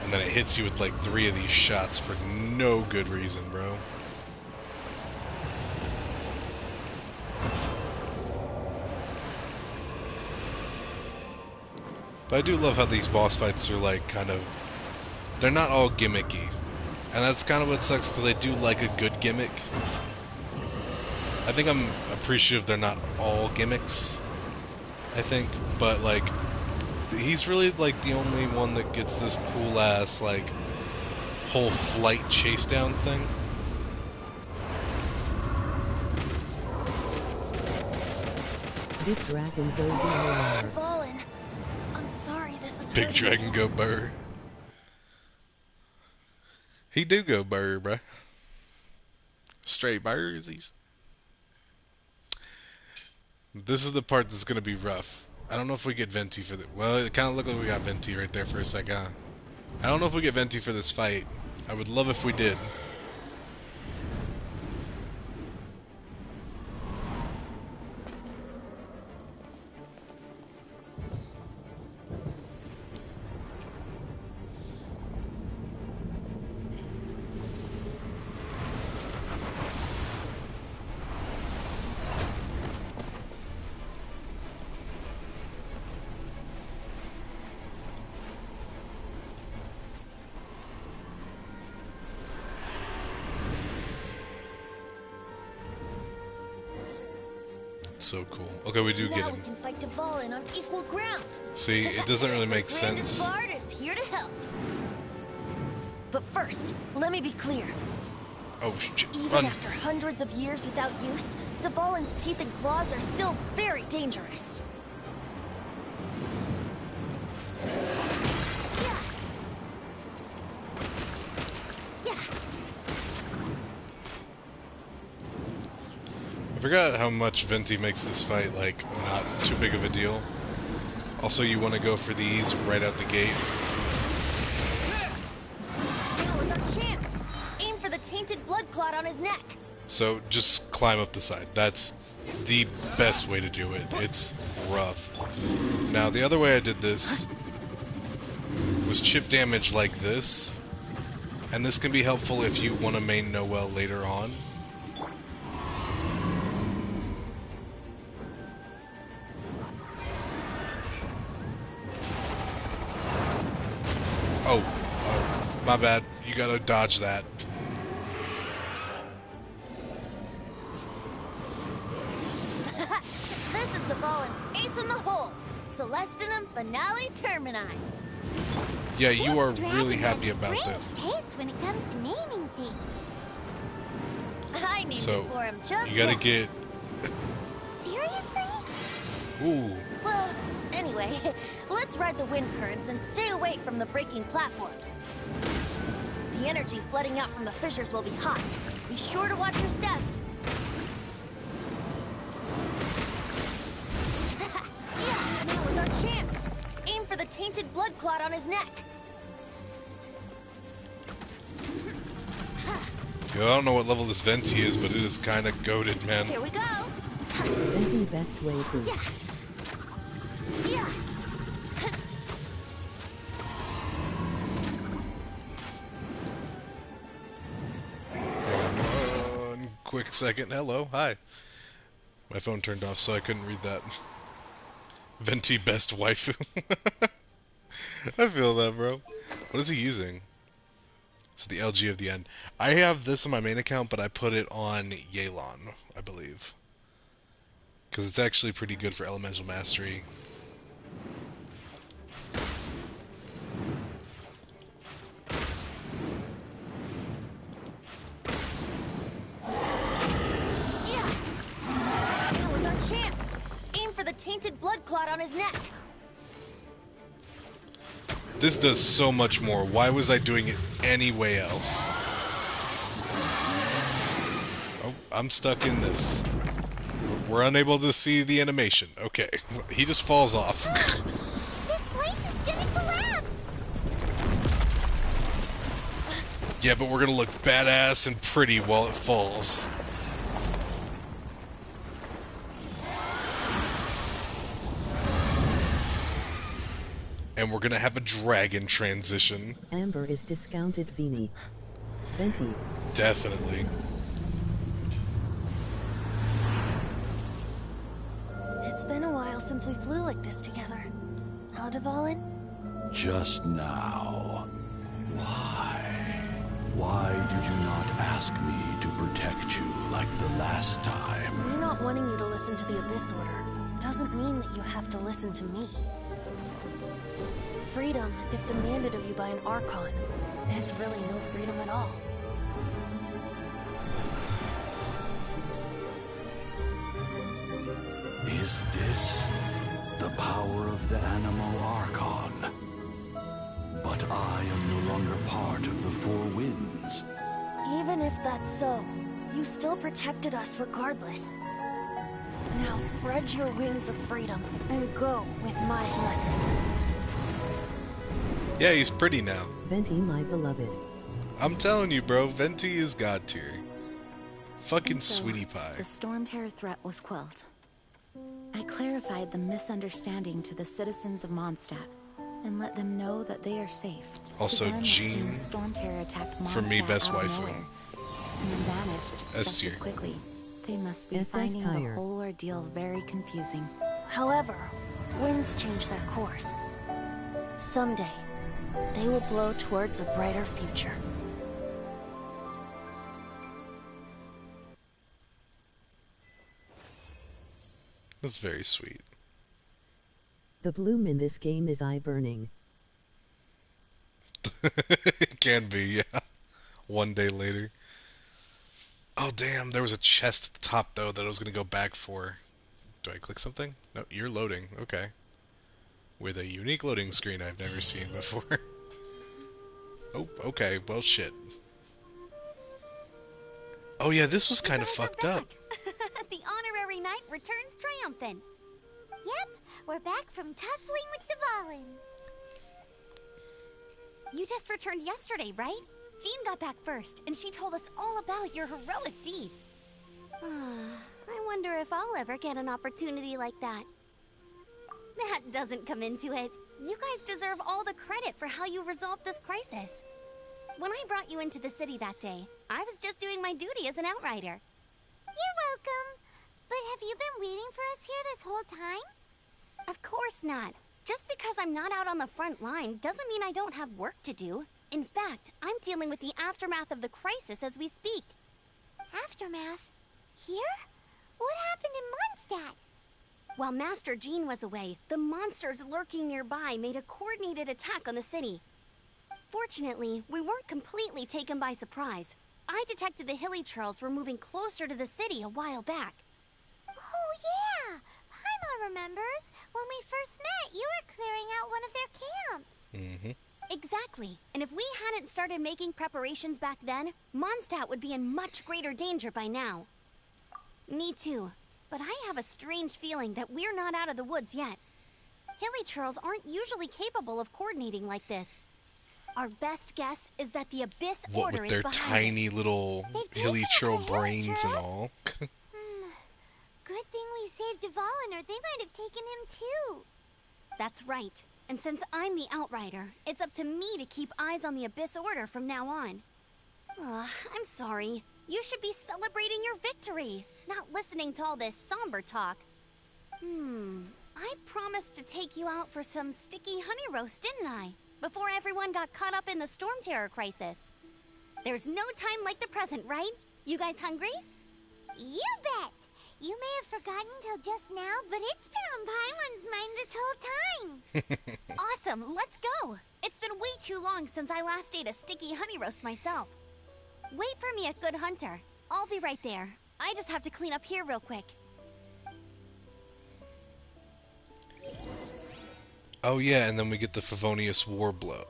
and then it hits you with like 3 of these shots for no good reason, bro. But I do love how these boss fights are like kind of, they're not all gimmicky. And that's kind of what sucks, because I do like a good gimmick. I think I'm appreciative they're not all gimmicks, I think, but like, he's really like the only one that gets this cool ass like whole flight chase down thing. Big Dragon Go Burr. Fallen. I'm sorry, this is Big hurting Dragon you. go burr. He do go burr, bruh. Straight bursies. This is the part that's gonna be rough. I don't know if we get Venti for the. Well, it kind of looked like we got Venti right there for a second. Huh? I don't know if we get Venti for this fight. I would love if we did. So cool. Okay, we do get Now him. we can fight Dvalin on equal grounds. See, it doesn't really make The sense. Grandest Bard is here to help. But first, let me be clear. Oh shit! Even Run! after hundreds of years without use, Dvalin's teeth and claws are still very dangerous. Yeah. Yeah. I forgot how much Venti makes this fight like not too big of a deal. Also, you want to go for these right out the gate. Now is our chance. Aim for the tainted blood clot on his neck. So just climb up the side. That's the best way to do it. It's rough. Now the other way I did this was chip damage like this, and this can be helpful if you want to main Noel later on. Oh, my bad. You gotta dodge that. This is Dvalin's ace in the hole. Celestinum Finale Termini. Yeah, you are Dragon really has happy about strange this. taste when it comes to naming things. I named So, it for him just you gotta now. get... Seriously? Ooh. Well, anyway, let's ride the wind currents and stay away from the breaking platforms. The energy flooding out from the fissures will be hot. Be sure to watch your step. Yeah, now is our chance. Aim for the tainted blood clot on his neck. Yeah, I don't know what level this Venti is, but it is kind of goated, man. Here we go. Venti best waifu. Yeah. Yeah. One quick second. Hello, hi. My phone turned off, so I couldn't read that. Venti best waifu. I feel that, bro. What is he using? It's the LG of the end. I have this on my main account, but I put it on Yelan, I believe. Because it's actually pretty good for elemental mastery. Yeah. Now is our chance. Aim for the tainted blood clot on his neck. This does so much more. Why was I doing it any way else? Oh, I'm stuck in this. We're unable to see the animation. Okay, he just falls off. This place is gonna collapse! Yeah, but we're gonna look badass and pretty while it falls. And we're gonna have a dragon transition. Amber is discounted Vini. Venti. Definitely. It's been a while since we flew like this together. Huh, Dvalin? Just now. Why? Why did you not ask me to protect you like the last time? Me not wanting you to listen to the Abyss Order doesn't mean that you have to listen to me. Freedom, if demanded of you by an Archon, is really no freedom at all. Is this the power of the Animo Archon? But I am no longer part of the Four Winds. Even if that's so, you still protected us regardless. Now spread your wings of freedom and go with my blessing. Yeah, he's pretty now. Venti, my beloved. I'm telling you, bro, Venti is god tier. Fucking And so, sweetie pie. The Storm Terror threat was quelled. I clarified the misunderstanding to the citizens of Mondstadt and let them know that they are safe. Also, To them, it Jean, seems Storm Terror attacked Mondstadt for me, best out of waifu. nowhere and then vanished S just tier. as quickly. They must be SS finding the tire. whole ordeal very confusing. However, winds change their course. Someday, they will blow towards a brighter future. That's very sweet. The bloom in this game is eye-burning. It can be, yeah. One day later. Oh, damn. There was a chest at the top, though, that I was going to go back for. Do I click something? No, you're loading. Okay. With a unique loading screen I've never seen before. Oh, okay. Well, shit. Oh, yeah, this was kind of fucked up. The honorary knight returns triumphant. Yep, we're back from tussling with Dvalin. You just returned yesterday, right? Jean got back first, and she told us all about your heroic deeds. I wonder if I'll ever get an opportunity like that. That doesn't come into it. You guys deserve all the credit for how you resolved this crisis. When I brought you into the city that day, I was just doing my duty as an outrider. You're welcome. But have you been waiting for us here this whole time? Of course not. Just because I'm not out on the front line doesn't mean I don't have work to do. In fact, I'm dealing with the aftermath of the crisis as we speak. Aftermath? Here? What happened in Mondstadt? While Master Jean was away, the monsters lurking nearby made a coordinated attack on the city. Fortunately, we weren't completely taken by surprise. I detected the Hilly Churls were moving closer to the city a while back. Oh yeah! Paimon remembers. When we first met, you were clearing out one of their camps. Mm-hmm. Exactly. And if we hadn't started making preparations back then, Mondstadt would be in much greater danger by now. Me too. But I have a strange feeling that we're not out of the woods yet. Hilly Churls aren't usually capable of coordinating like this. Our best guess is that the Abyss What Order with is their behind tiny it. little They've hilly taken churl up the Hilly brains and Churls? all. Good thing we saved Dvalin, or they might have taken him too. That's right. And since I'm the Outrider, it's up to me to keep eyes on the Abyss Order from now on. I'm sorry. You should be celebrating your victory, not listening to all this somber talk. I promised to take you out for some sticky honey roast, didn't I? Before everyone got caught up in the Storm Terror crisis. There's no time like the present, right? You guys hungry? You bet! You may have forgotten till just now, but it's been on Paimon's mind this whole time. Awesome, let's go! It's been way too long since I last ate a sticky honey roast myself. Wait for me at Good Hunter. I'll be right there. I just have to clean up here real quick. Oh yeah, and then we get the Favonius Warbow.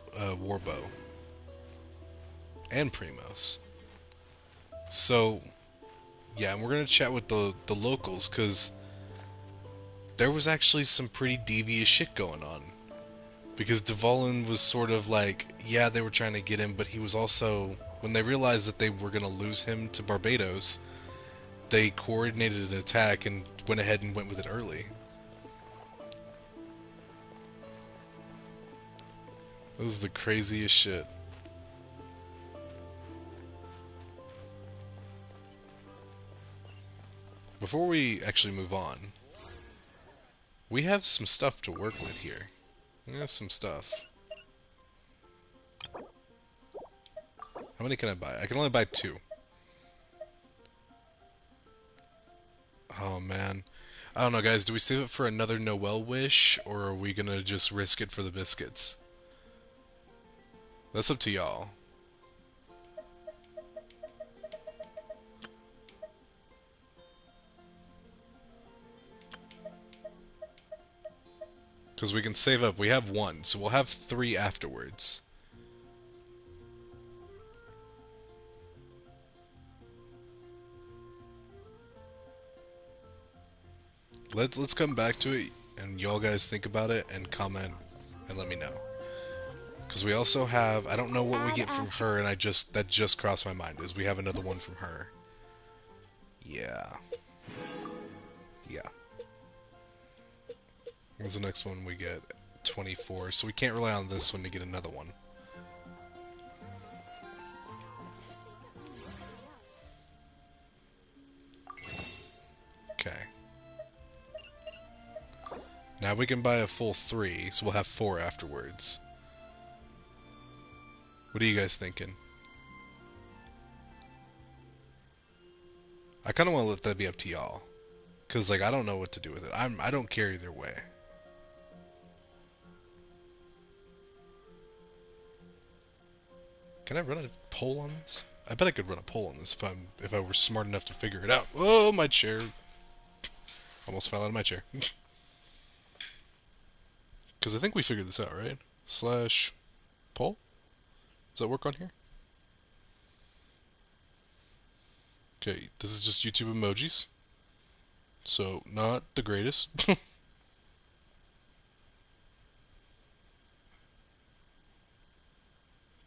And Primos. So, yeah, and we're gonna chat with the locals, because there was actually some pretty devious shit going on. Because Dvalin was sort of like, yeah, they were trying to get him, but he was also, when they realized that they were gonna lose him to Barbados, they coordinated an attack and went ahead and went with it early. It was the craziest shit. Before we actually move on, we have some stuff to work with here. We have some stuff. How many can I buy? I can only buy 2. Oh man. I don't know, guys. Do we save it for another Noel wish, or are we gonna just risk it for the biscuits? That's up to y'all. Because we can save up. We have 1, so we'll have 3 afterwards. Let's come back to it, and y'all guys think about it and comment and let me know. Because we also have, I don't know what we get from her, and that just crossed my mind, is we have another one from her. Yeah. Yeah. What's the next one we get? 24, so we can't rely on this one to get another one. Okay. Now we can buy a full 3, so we'll have 4 afterwards. What are you guys thinking? I kind of want to let that be up to y'all. Cause like I don't know what to do with it. I don't care either way. Can I run a poll on this? I bet I could run a poll on this if I were smart enough to figure it out. Oh, my chair almost fell out of my chair. Because I think we figured this out, right? Slash poll? Does that work on here? Okay, this is just YouTube emojis. So, not the greatest. Can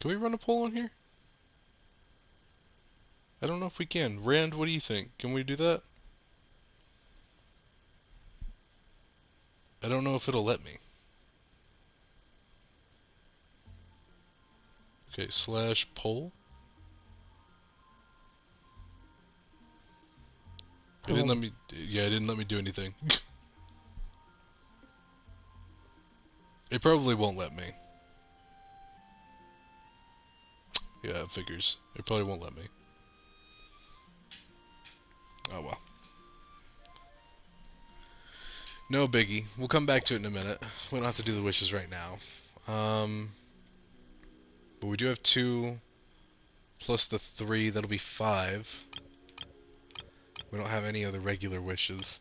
we run a poll on here? I don't know if we can. Rand, what do you think? Can we do that? I don't know if it'll let me. Okay, slash poll. It didn't let me. Yeah, it didn't let me do anything. It probably won't let me. Yeah, it figures. It probably won't let me. Oh well. No biggie. We'll come back to it in a minute. We don't have to do the wishes right now. But we do have 2 plus the 3. That'll be 5. We don't have any other regular wishes.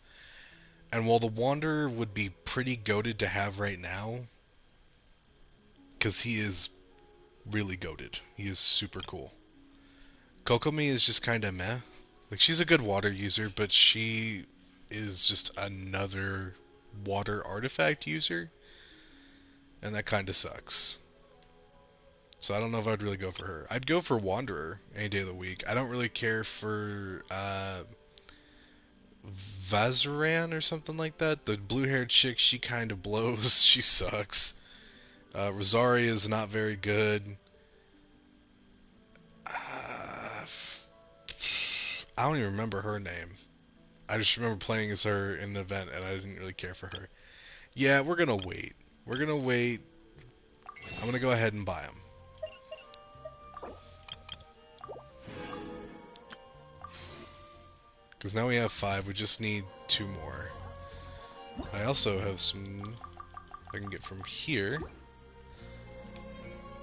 And while the Wanderer would be pretty goated to have right now, because he is really goated. He is super cool. Kokomi is just kind of meh. Like, she's a good water user, but she is just another water artifact user. And that kind of sucks. So I don't know if I'd really go for her. I'd go for Wanderer any day of the week. I don't really care for Vazaran or something like that. The blue-haired chick, she kind of blows. She sucks. Rosaria is not very good. I don't even remember her name. I just remember playing as her in the event, and I didn't really care for her. Yeah, we're gonna wait. We're gonna wait. I'm gonna go ahead and buy them. Because now we have 5, we just need 2 more. I also have some I can get from here.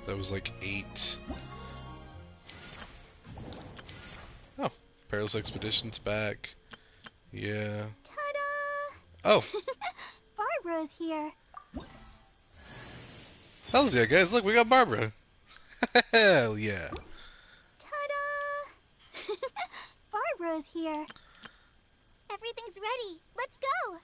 That was like 8. Oh, Perilous Expedition's back. Yeah. Ta-da! Oh! Barbara's here. Hells yeah, guys, look, we got Barbara. Hell yeah. Ta-da! Barbara's here. Everything's ready. Let's go.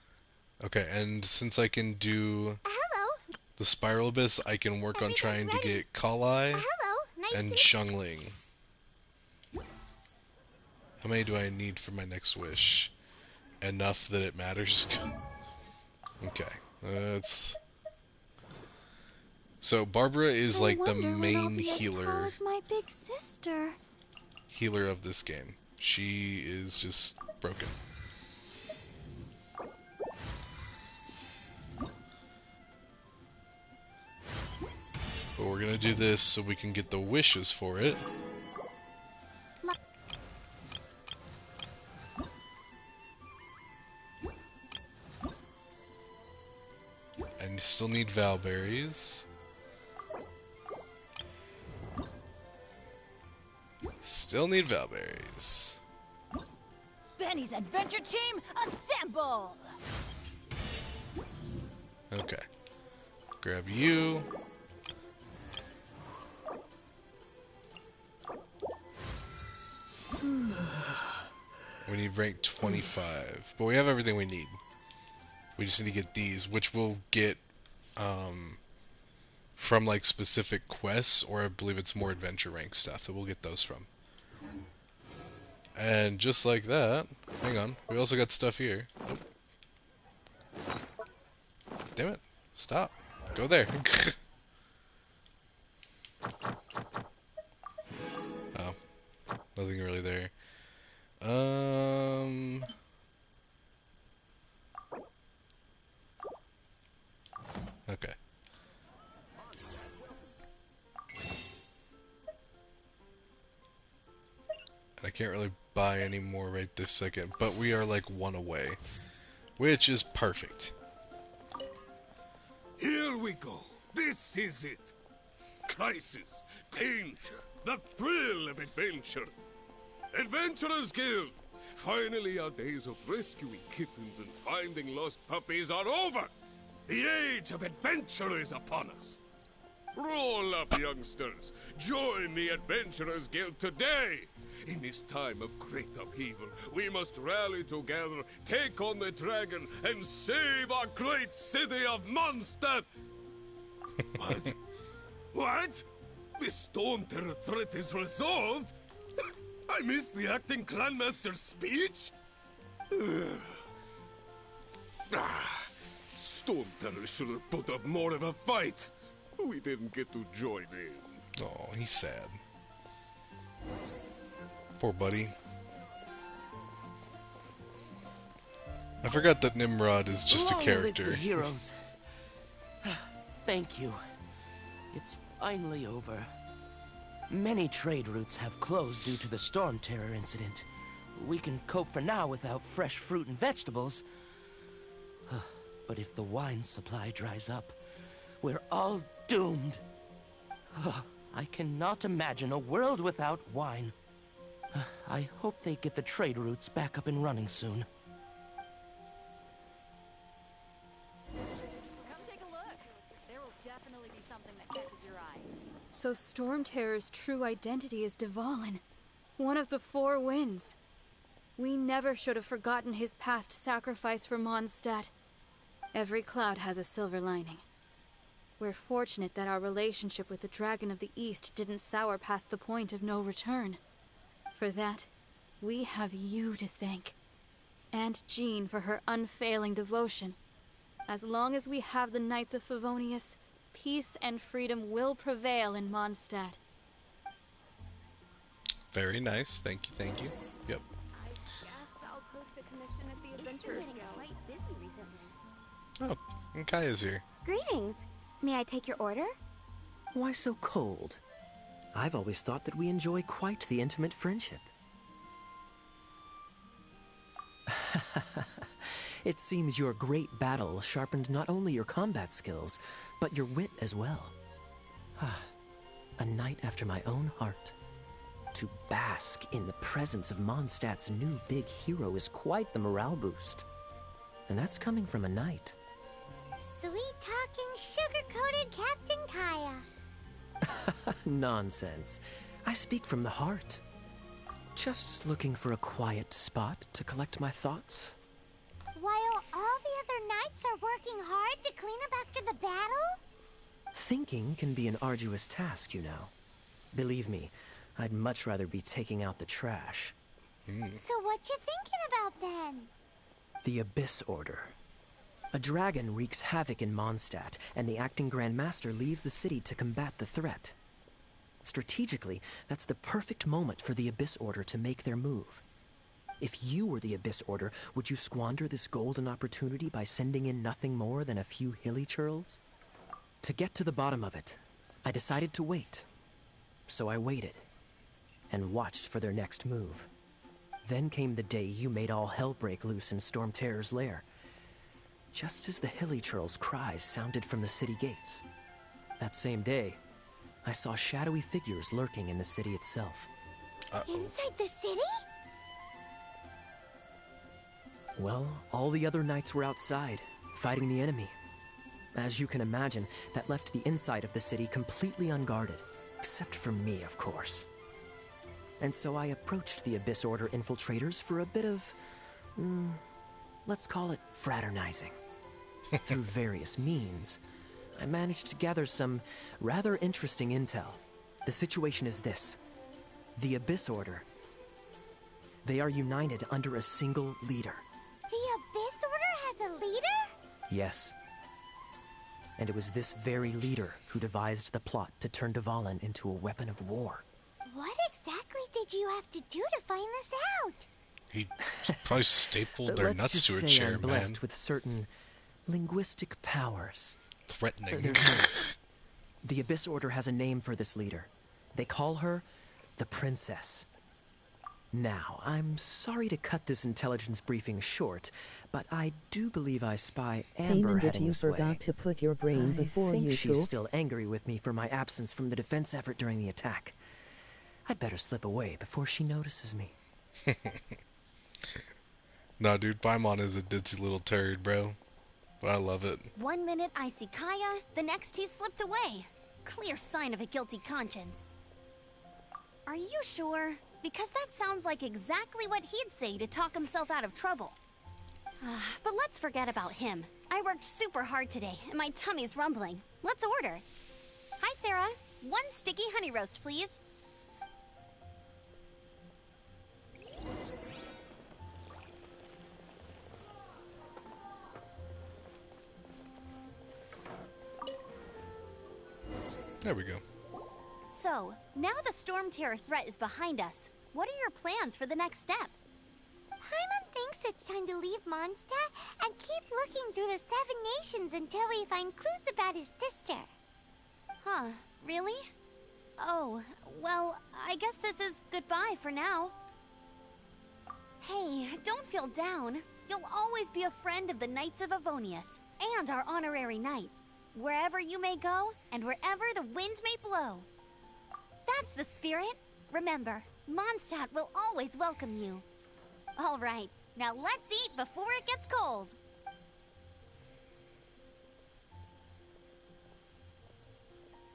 Okay, and since I can do Hello. the Spiral Abyss, I can work on trying to get Kalai Hello. Nice and to Xiangling. How many do I need for my next wish? Enough that it matters? Okay, that's... So Barbara is like the main healer. My big sister. Healer of this game. She is just broken. But we're gonna do this so we can get the wishes for it. And you still need Valberries. Still need Valberries. Benny's adventure team, assemble! Okay. Grab you. We need rank 25. But we have everything we need. We just need to get these, which we'll get from like specific quests, or I believe it's more adventure rank stuff that we'll get those from. And just like that, hang on, we also got stuff here. Oh. Damn it, stop. Go there. Oh, nothing really there. Okay. I can't really buy any more right this second, but we are like 1 away. which is perfect. Here we go. This is it. Crisis, danger, the thrill of adventure. Adventurers Guild. Finally, our days of rescuing kittens and finding lost puppies are over. The age of adventure is upon us. Roll up, youngsters. Join the Adventurers Guild today. In this time of great upheaval, we must rally together, take on the dragon, and save our great city of Mondstadt. What? What? The Storm Terror threat is resolved? I missed the acting clanmaster's speech? Storm Terror should have put up more of a fight. We didn't get to join in. Oh, he's sad. Poor buddy. I forgot that Nimrod is just a Long character. live the heroes. Thank you. It's finally over. Many trade routes have closed due to the Storm Terror incident. We can cope for now without fresh fruit and vegetables. But if the wine supply dries up, we're all doomed. I cannot imagine a world without wine. I hope they get the trade routes back up and running soon. Come take a look. There will definitely be something that catches your eye. So Storm Terror's true identity is Dvalin, one of the Four Winds. We never should have forgotten his past sacrifice for Mondstadt. Every cloud has a silver lining. We're fortunate that our relationship with the Dragon of the East didn't sour past the point of no return. For that, we have you to thank. And Jean for her unfailing devotion. As long as we have the Knights of Favonius, peace and freedom will prevail in Mondstadt. Very nice. Thank you, thank you. Yep. I guess I'll post a commission at the Adventurers Guild. Quite busy recently. Oh, and Kaya's here. Greetings. May I take your order? Why so cold? I've always thought that we enjoy quite the intimate friendship. It seems your great battle sharpened not only your combat skills, but your wit as well. A knight after my own heart. To bask in the presence of Mondstadt's new big hero is quite the morale boost. And that's coming from a knight. Sweet-talking, sugar-coated Captain Kaya. Nonsense. I speak from the heart. Just looking for a quiet spot to collect my thoughts. While all the other knights are working hard to clean up after the battle? Thinking can be an arduous task, you know. Believe me, I'd much rather be taking out the trash. So what you thinking about then? The Abyss Order. A dragon wreaks havoc in Mondstadt, and the acting Grand Master leaves the city to combat the threat. Strategically, that's the perfect moment for the Abyss Order to make their move. If you were the Abyss Order, would you squander this golden opportunity by sending in nothing more than a few hilly churls? To get to the bottom of it, I decided to wait. So I waited, and watched for their next move. Then came the day you made all hell break loose in Storm Terror's lair. Just as the hilly churls' cries sounded from the city gates. That same day, I saw shadowy figures lurking in the city itself. Inside the city? Well, all the other knights were outside, fighting the enemy. As you can imagine, that left the inside of the city completely unguarded. Except for me, of course. And so I approached the Abyss Order infiltrators for a bit of... let's call it fraternizing. Through various means, I managed to gather some rather interesting intel. The situation is this. The Abyss Order. They are united under a single leader. The Abyss Order has a leader? Yes. And it was this very leader who devised the plot to turn Dvalin into a weapon of war. What exactly did you have to do to find this out? He probably stapled their Let's nuts just to a say chair, I'm blessed man. with certain linguistic powers. Threatening. There's more. The Abyss Order has a name for this leader. They call her the Princess. Now, I'm sorry to cut this intelligence briefing short, but I do believe I spy Amber Payment, heading you this way. forgot to put your brain before I think you she's go. still angry with me for my absence from the defense effort during the attack. I'd better slip away before she notices me. No, dude, Paimon is a ditzy little turd, bro. But I love it. 1 minute I see Kaya, the next he slipped away. Clear sign of a guilty conscience. Are you sure? Because that sounds like exactly what he'd say to talk himself out of trouble. But let's forget about him. I worked super hard today, and my tummy's rumbling. Let's order. Hi, Sarah. 1 sticky honey roast, please. There we go. So, now the Storm Terror threat is behind us. What are your plans for the next step? Paimon thinks it's time to leave Mondstadt and keep looking through the 7 nations until we find clues about his sister. Huh, really? Oh, well, I guess this is goodbye for now. Hey, don't feel down. You'll always be a friend of the Knights of Avonius, and our honorary knight. Wherever you may go, and wherever the wind may blow. That's the spirit. Remember, Mondstadt will always welcome you. All right, now let's eat before it gets cold.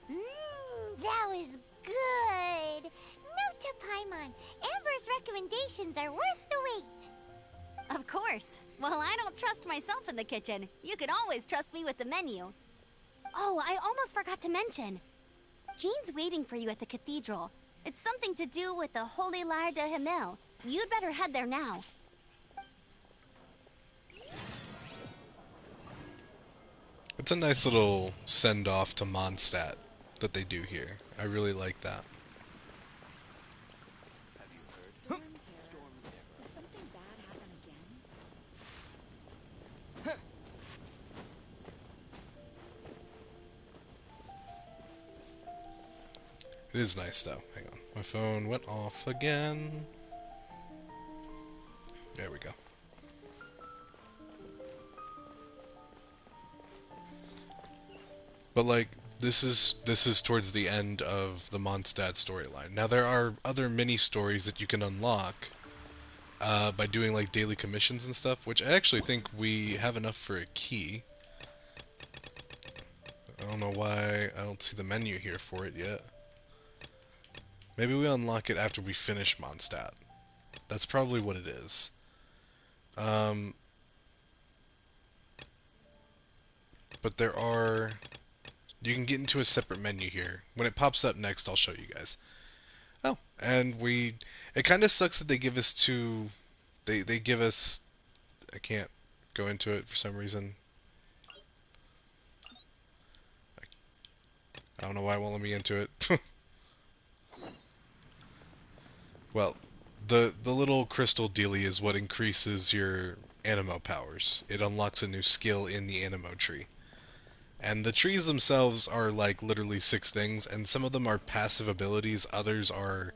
That was good. Note to Paimon, Amber's recommendations are worth the wait. Of course. Well, I don't trust myself in the kitchen. You can always trust me with the menu. Oh, I almost forgot to mention. Jean's waiting for you at the cathedral. It's something to do with the Holy Lyre de Himmel. You'd better head there now. It's a nice little send-off to Mondstadt that they do here. I really like that. It is nice though. Hang on. My phone went off again. There we go. But like this is towards the end of the Mondstadt storyline. Now there are other mini stories that you can unlock by doing like daily commissions and stuff, which I actually think we have enough for a key. I don't know why I don't see the menu here for it yet. Maybe we unlock it after we finish Mondstadt. That's probably what it is. But there are... You can get into a separate menu here. When it pops up next, I'll show you guys. Oh, and we... It kind of sucks that they give us two... They give us... I can't go into it for some reason. I don't know why it won't let me into it. Well, the little crystal dealie is what increases your animo powers. It unlocks a new skill in the animo tree. And the trees themselves are like literally 6 things, and some of them are passive abilities, others are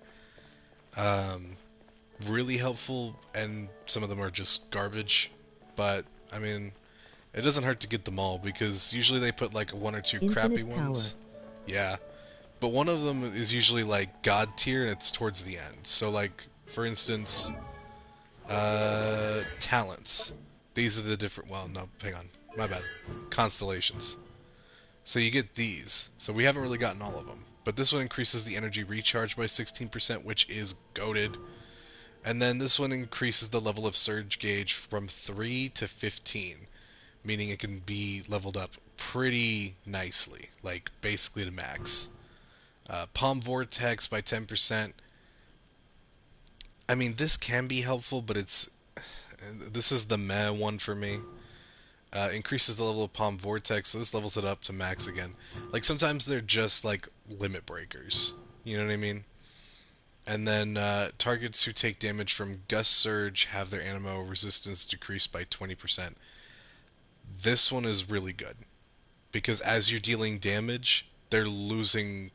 really helpful, and some of them are just garbage. But, I mean, it doesn't hurt to get them all, because usually they put like 1 or 2 Infinite crappy power. ones. Yeah. But one of them is usually like God tier, and it's towards the end. So like, for instance, talents. These are the different, well, no, hang on, my bad. Constellations. So you get these. So we haven't really gotten all of them. But this one increases the energy recharge by 16%, which is goated. And then this one increases the level of surge gauge from 3 to 15. Meaning it can be leveled up pretty nicely. Like, basically to max. Palm Vortex by 10%. I mean, this can be helpful, but it's... This is the meh one for me. Increases the level of Palm Vortex, so this levels it up to max again. Like, sometimes they're just, like, limit breakers. You know what I mean? And then, targets who take damage from Gust Surge have their animo resistance decreased by 20%. This one is really good. Because as you're dealing damage, they're losing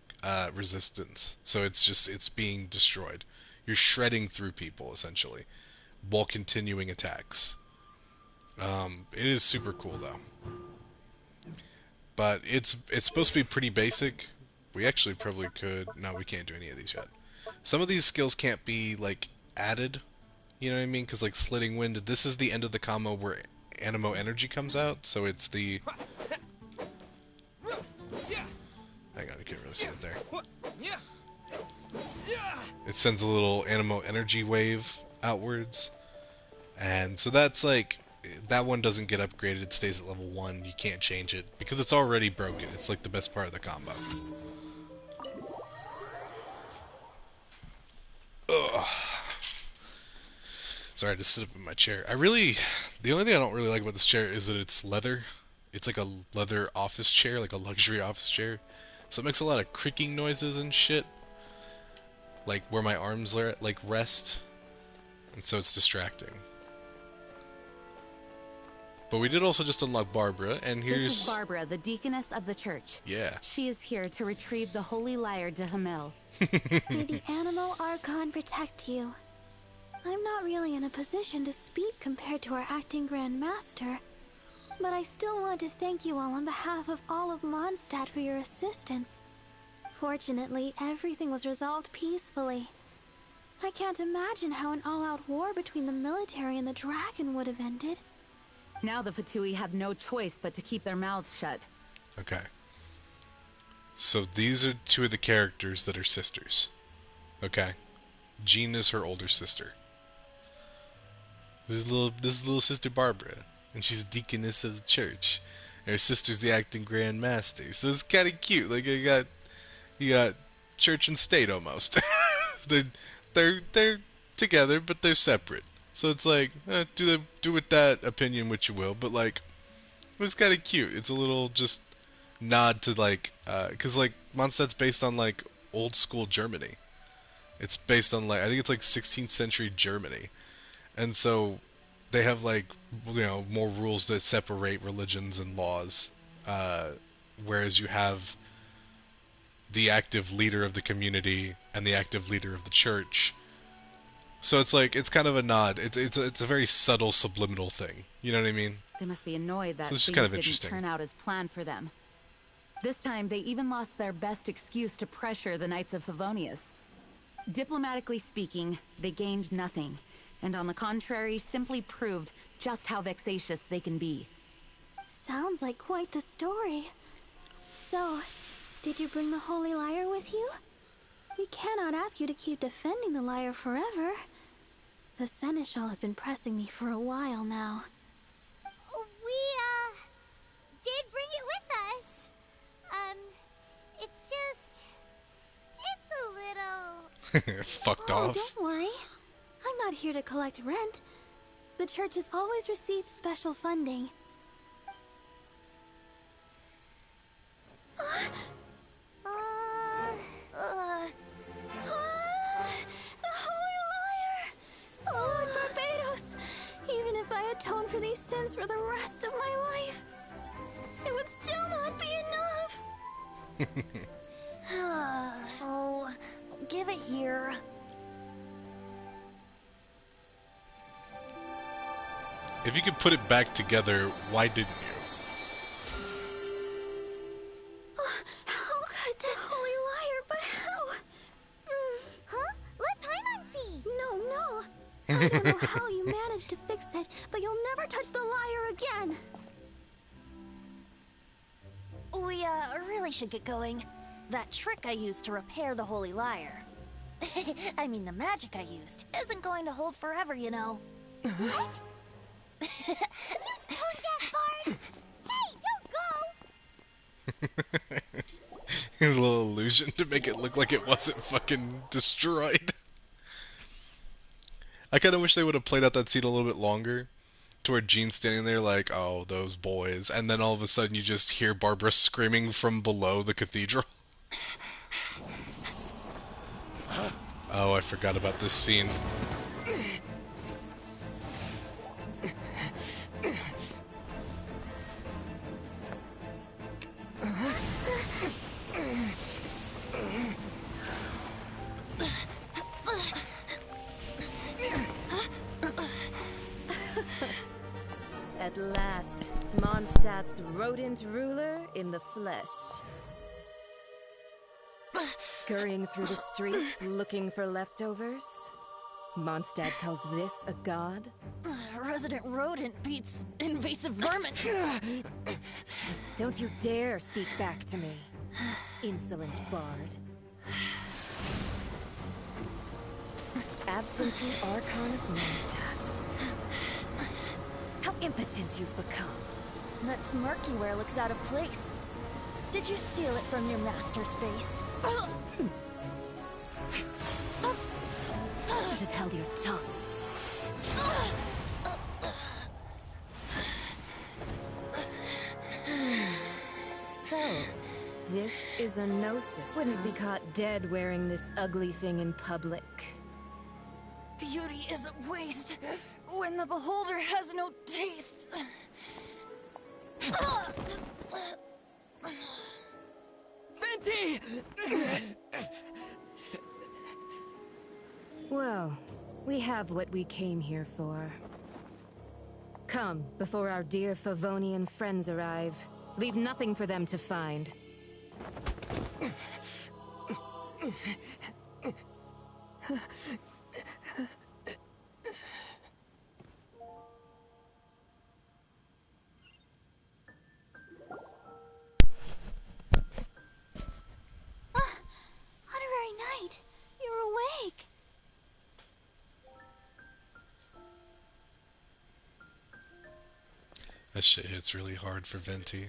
resistance. So it's being destroyed. You're shredding through people essentially, while continuing attacks. It is super cool though. But it's supposed to be pretty basic. We actually probably could. No, we can't do any of these yet. Some of these skills can't be like added. You know what I mean? Because like Slitting Wind, this is the end of the combo where Animo Energy comes out, so it's the... Hang on, you can't really see it there. It sends a little Animo Energy wave outwards. And so that's like... That one doesn't get upgraded, it stays at level 1, you can't change it. Because it's already broken, it's like the best part of the combo. Ugh. Sorry, I just sit up in my chair. The only thing I don't really like about this chair is that it's leather. It's like a leather office chair, like a luxury office chair. So it makes a lot of creaking noises and shit. Like where my arms like rest. And so it's distracting. But we did also just unlock Barbara, and here's... This is Barbara, the deaconess of the church. Yeah. She is here to retrieve the holy lyre de Hamel. May the Animo Archon protect you. I'm not really in a position to speak compared to our acting Grand Master, but I still want to thank you all on behalf of all of Mondstadt for your assistance. Fortunately, everything was resolved peacefully. I can't imagine how an all-out war between the military and the dragon would have ended. Now the Fatui have no choice but to keep their mouths shut. Okay. So these are two of the characters that are sisters. Okay. Jean is her older sister. This is little sister Barbara, and she's a deaconess of the church. And her sister's the acting Grand Master. So it's kind of cute. Like you got church and state almost. they're together, but they're separate. So it's like do with that opinion what you will. But like it's kind of cute. It's a little just nod to like because like Mondstadt's based on like old school Germany. It's based on like I think it's like 16th century Germany. And so they have like, you know, more rules that separate religions and laws, whereas you have the active leader of the community and the active leader of the church. So it's like it's kind of a nod. It's a very subtle subliminal thing. You know what I mean? They must be annoyed that things kind of didn't turn out as planned for them. This time they even lost their best excuse to pressure the Knights of Favonius. Diplomatically speaking, they gained nothing. And on the contrary, simply proved just how vexatious they can be. Sounds like quite the story. So, did you bring the Holy Lyre with you? We cannot ask you to keep defending the lyre forever. The Seneschal has been pressing me for a while now. We, did bring it with us. It's just... It's a little... Fucked Oh, off. don't worry. I'm not here to collect rent. The church has always received special funding. The Holy Lyre! Lord Barbados! Even if I atone for these sins for the rest of my life, it would still not be enough. Oh, give it here. If you could put it back together, why didn't you? How could this Holy Lyre, but how? Huh? Let Paimon see! No. I don't know how you managed to fix it, but you'll never touch the lyre again. We, really should get going. That trick I used to repair the Holy Lyre. I mean, the magic I used isn't going to hold forever, you know. What? You tone-deaf bard! Hey, don't go! A little illusion to make it look like it wasn't fucking destroyed. I kind of wish they would have played out that scene a little bit longer. To where Jean's standing there like, oh, those boys. And then all of a sudden you just hear Barbara screaming from below the cathedral. Oh, I forgot about this scene. last, Mondstadt's rodent ruler in the flesh. Scurrying through the streets looking for leftovers? Mondstadt calls this a god? Resident rodent beats invasive vermin. Don't you dare speak back to me, insolent bard. Absentee Archon of Mondstadt. How impotent you've become. That smirk you wear looks out of place. Did you steal it from your master's face? Should have held your tongue. So, this is a gnosis. Wouldn't be caught dead wearing this ugly thing in public. Beauty is a waste when the beholder has no taste. Venti! Well, we have what we came here for. Come, before our dear Favonian friends arrive. Leave nothing for them to find. Honorary Knight, you're awake. That shit hits really hard for Venti.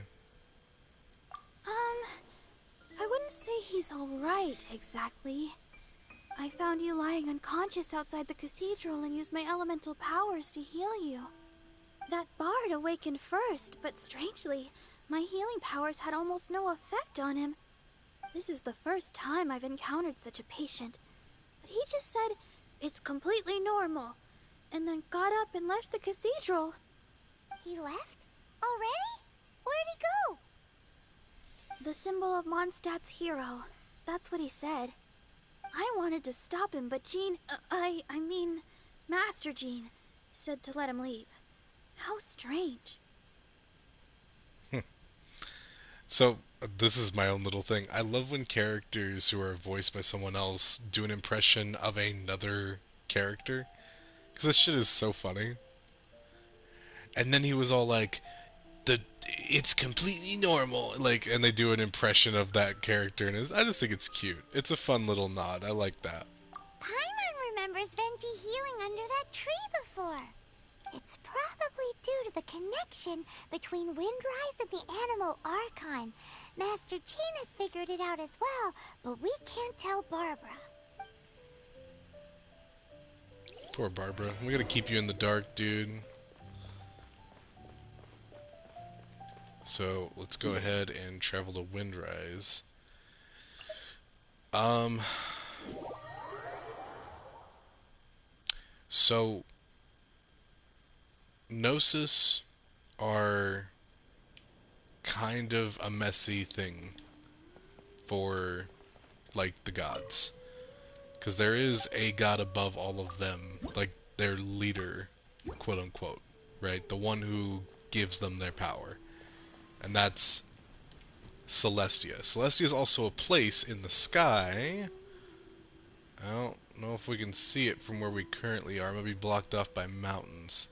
I wouldn't say he's alright, exactly. I found you lying unconscious outside the cathedral and used my elemental powers to heal you. That bard awakened first, but strangely, my healing powers had almost no effect on him. This is the first time I've encountered such a patient. But he just said, it's completely normal, and then got up and left the cathedral. He left? Already? Where'd he go? The symbol of Mondstadt's hero. That's what he said. I wanted to stop him, but Jean, I mean, Master Jean, said to let him leave. How strange. So, this is my own little thing. I love when characters who are voiced by someone else do an impression of another character. Because this shit is so funny. And then he was all like, it's completely normal. Like, and they do an impression of that character. And I just think it's cute. It's a fun little nod. I like that. Paimon remembers Venti healing under that tree before. It's probably due to the connection between Windrise and the Animo Archon. Master Jean has figured it out as well, but we can't tell Barbara. Poor Barbara. We gotta keep you in the dark, dude. So, let's go ahead and travel to Windrise. So, Gnosis are kind of a messy thing for, like, the gods. Because there is a god above all of them, like, their leader, quote-unquote, right? The one who gives them their power. And that's Celestia. Celestia is also a place in the sky. I don't know if we can see it from where we currently are. It might be blocked off by mountains.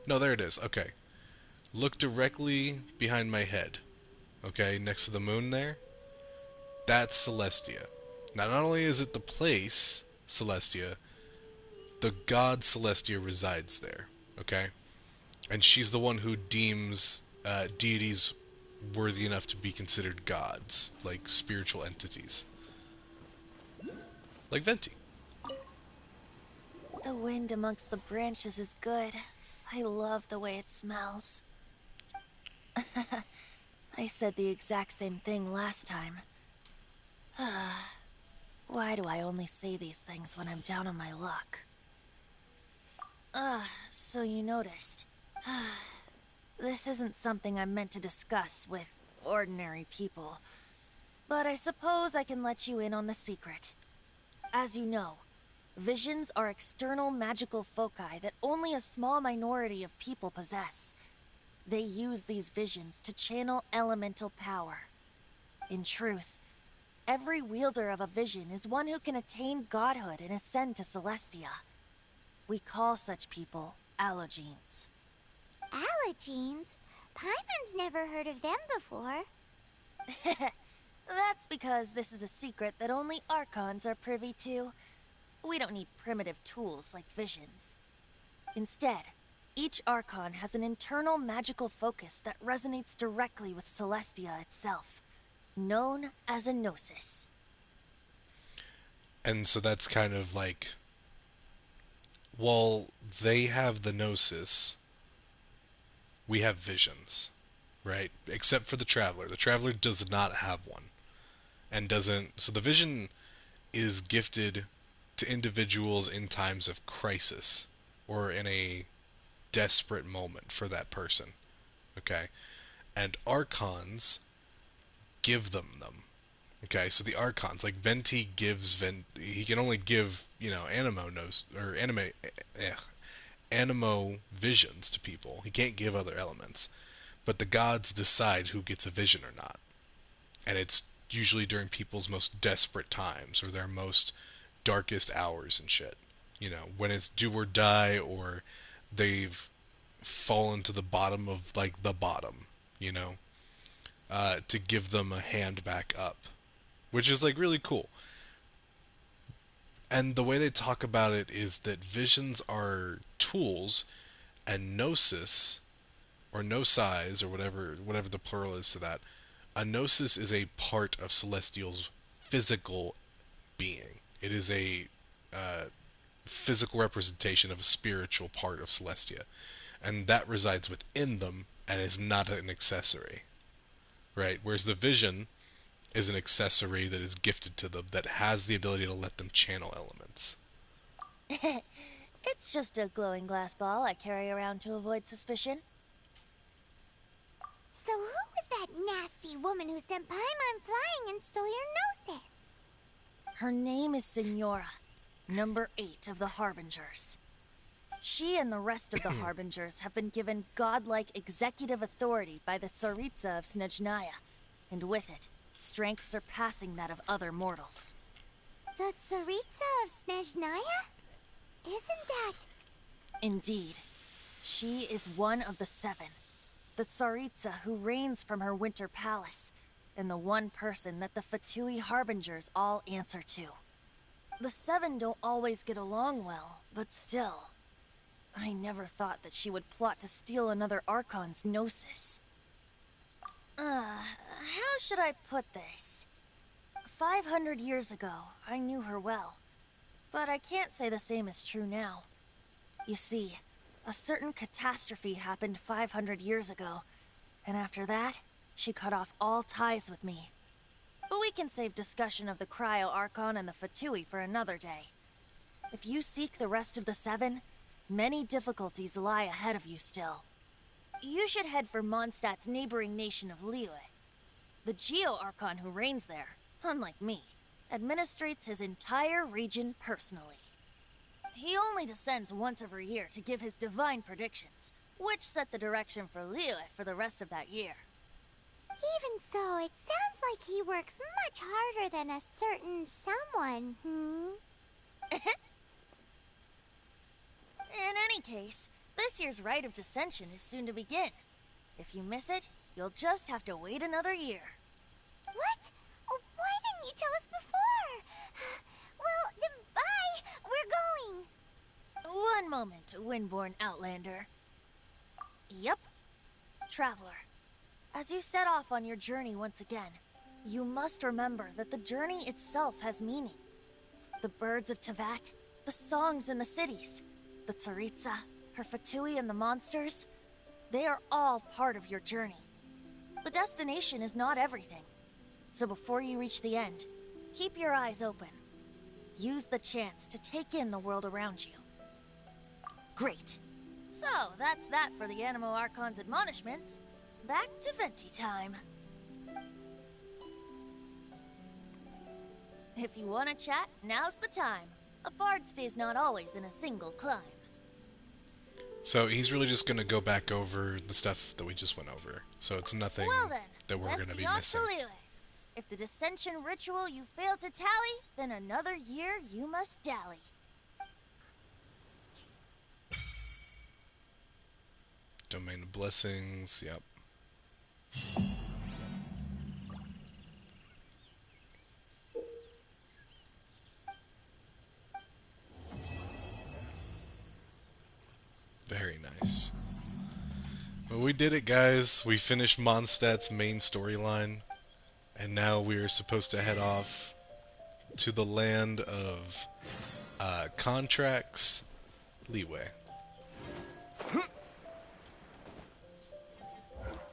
No, there it is. Okay. Look directly behind my head. Okay, next to the moon there. That's Celestia. Now, not only is it the place, Celestia, the god Celestia resides there. Okay? And she's the one who deems deities worthy enough to be considered gods, like spiritual entities. Like Venti. The wind amongst the branches is good. I love the way it smells. I said the exact same thing last time. Why do I only say these things when I'm down on my luck? So you noticed. This isn't something I'm meant to discuss with ordinary people. But I suppose I can let you in on the secret. As you know, visions are external magical foci that only a small minority of people possess. They use these visions to channel elemental power. In truth, every wielder of a vision is one who can attain godhood and ascend to Celestia. We call such people allogenes. Allogenes? Paimon's never heard of them before. That's because this is a secret that only Archons are privy to. We don't need primitive tools like visions. Instead, each Archon has an internal magical focus that resonates directly with Celestia itself, known as a gnosis. And so that's kind of like, while they have the gnosis, we have visions, right? Except for the Traveler. The Traveler does not have one. And doesn't... So the vision is gifted to individuals in times of crisis, or in a desperate moment for that person. Okay? And Archons give them. Okay, so the Archons, like Venti gives he can only give, animo visions to people. He can't give other elements. But the gods decide who gets a vision or not. And it's usually during people's most desperate times, or their most darkest hours and shit. When it's do or die, or they've fallen to the bottom of, like, the bottom, to give them a hand back up. Which is, like, really cool. And the way they talk about it is that visions are tools, and gnosis, or gnosis, or whatever the plural is to that, a gnosis is a part of Celestial's physical being. It is a physical representation of a spiritual part of Celestia. And that resides within them, and is not an accessory. Right? Whereas the vision is an accessory that is gifted to them, that has the ability to let them channel elements. It's just a glowing glass ball I carry around to avoid suspicion. So who was that nasty woman who sent Paimon flying and stole your gnosis? Her name is Signora, number 8 of the Harbingers. She and the rest of the Harbingers have been given godlike executive authority by the Tsaritsa of Snezhnaya, and with it, strength surpassing that of other mortals. The Tsaritsa of Snezhnaya? Isn't that... Indeed. She is one of the 7. The Tsaritsa who reigns from her winter palace, and the one person that the Fatui Harbingers all answer to. The 7 don't always get along well, but still. I never thought that she would plot to steal another Archon's gnosis. How should I put this? 500 years ago, I knew her well. But I can't say the same is true now. You see, a certain catastrophe happened 500 years ago, and after that, she cut off all ties with me. But we can save discussion of the Cryo Archon and the Fatui for another day. If you seek the rest of the 7, many difficulties lie ahead of you still. You should head for Mondstadt's neighboring nation of Liyue. The Geo Archon who reigns there, unlike me, administrates his entire region personally. He only descends once every year to give his divine predictions, which set the direction for Liyue for the rest of that year. Even so, it sounds like he works much harder than a certain someone, In any case, this year's Rite of Descension is soon to begin. If you miss it, you'll just have to wait another year. What? Oh, why didn't you tell us before? Well, then bye! We're going! One moment, Windborn Outlander. Yep. Traveler, as you set off on your journey once again, you must remember that the journey itself has meaning. The birds of Tevat, the songs in the cities, the Tsaritsa, her Fatui and the monsters, they are all part of your journey. The destination is not everything. So before you reach the end, keep your eyes open. Use the chance to take in the world around you. Great. So, that's that for the Animo Archon's admonishments. Back to Venti time. If you want to chat, now's the time. A bard stays not always in a single climb. So he's really just gonna go back over the stuff that we just went over. So it's nothing Well then, that we're let's gonna be off missing. to Liyue. If the dissension ritual you failed to tally, then another year you must dally. Domain of Blessings, yep. Very nice. Well, we did it, guys. We finished Mondstadt's main storyline, and now we are supposed to head off to the land of contracts, Liyue.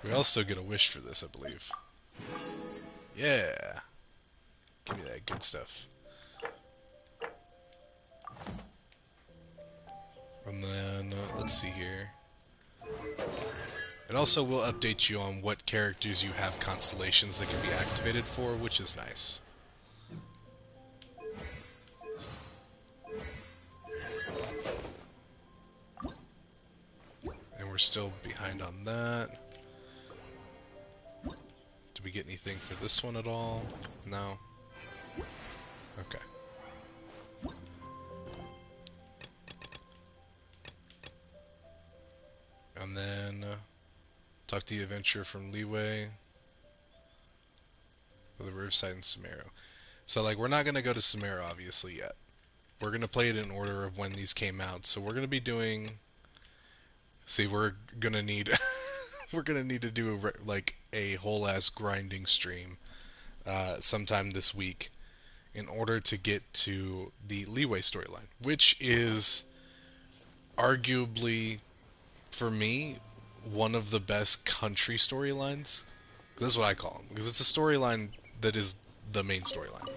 We also get a wish for this, I believe. Yeah! Give me that good stuff. And then, let's see here. It also will update you on what characters you have constellations that can be activated for, which is nice. And we're still behind on that. Did we get anything for this one at all? No? Okay. And then talk to the adventurer from Liyue for the Riverside and Samaro. So like we're not gonna go to Samaro obviously yet. We're gonna play it in order of when these came out. So we're gonna be doing. See, we're gonna need we're gonna need to do a whole ass grinding stream sometime this week in order to get to the Liyue storyline, which is arguably, for me, one of the best country storylines. This is what I call them, because it's a storyline that is the main storyline,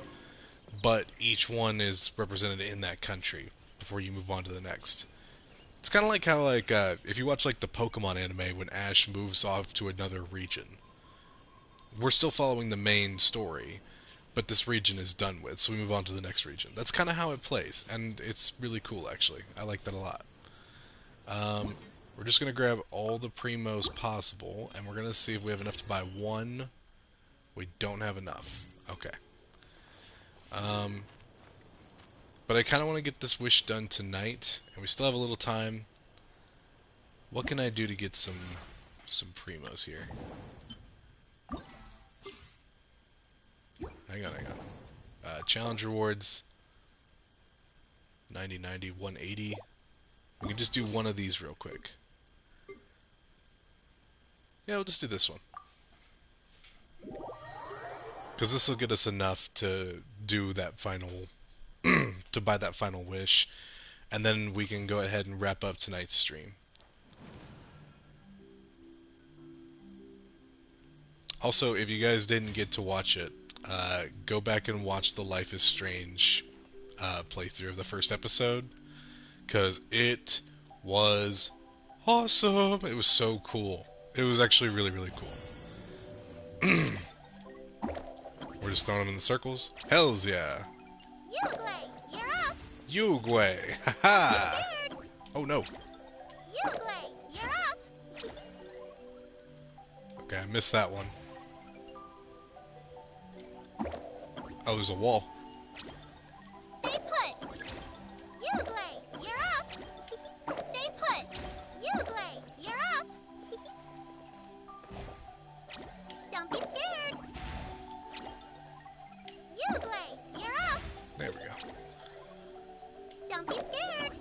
but each one is represented in that country before you move on to the next. It's kind of like how, if you watch, the Pokemon anime when Ash moves off to another region. We're still following the main story, but this region is done with, so we move on to the next region. That's kind of how it plays, and it's really cool, actually. I like that a lot. We're just going to grab all the Primos possible, and we're going to see if we have enough to buy one. We don't have enough. Okay. But I kind of want to get this wish done tonight, and we still have a little time. What can I do to get some Primos here? Hang on. Challenge rewards. 90, 90, 180. We can just do one of these real quick. Yeah, we'll just do this one. Because this will get us enough to do that final... to buy that final wish. And then we can go ahead and wrap up tonight's stream. Also, if you guys didn't get to watch it, go back and watch the Life is Strange playthrough of the first episode. Because it was awesome. It was so cool. It was actually really, really cool. We're just throwing them in the circles. Hells yeah. Yugway, you're up. Yugway. Haha. Oh no. Yugway, you're up. Okay, I missed that one. Oh, there's a wall. Stay put. Yugway, you're up. Stay put. Yugway, you're up. Don't be scared. Yugway, you're up. There we go. Don't be scared.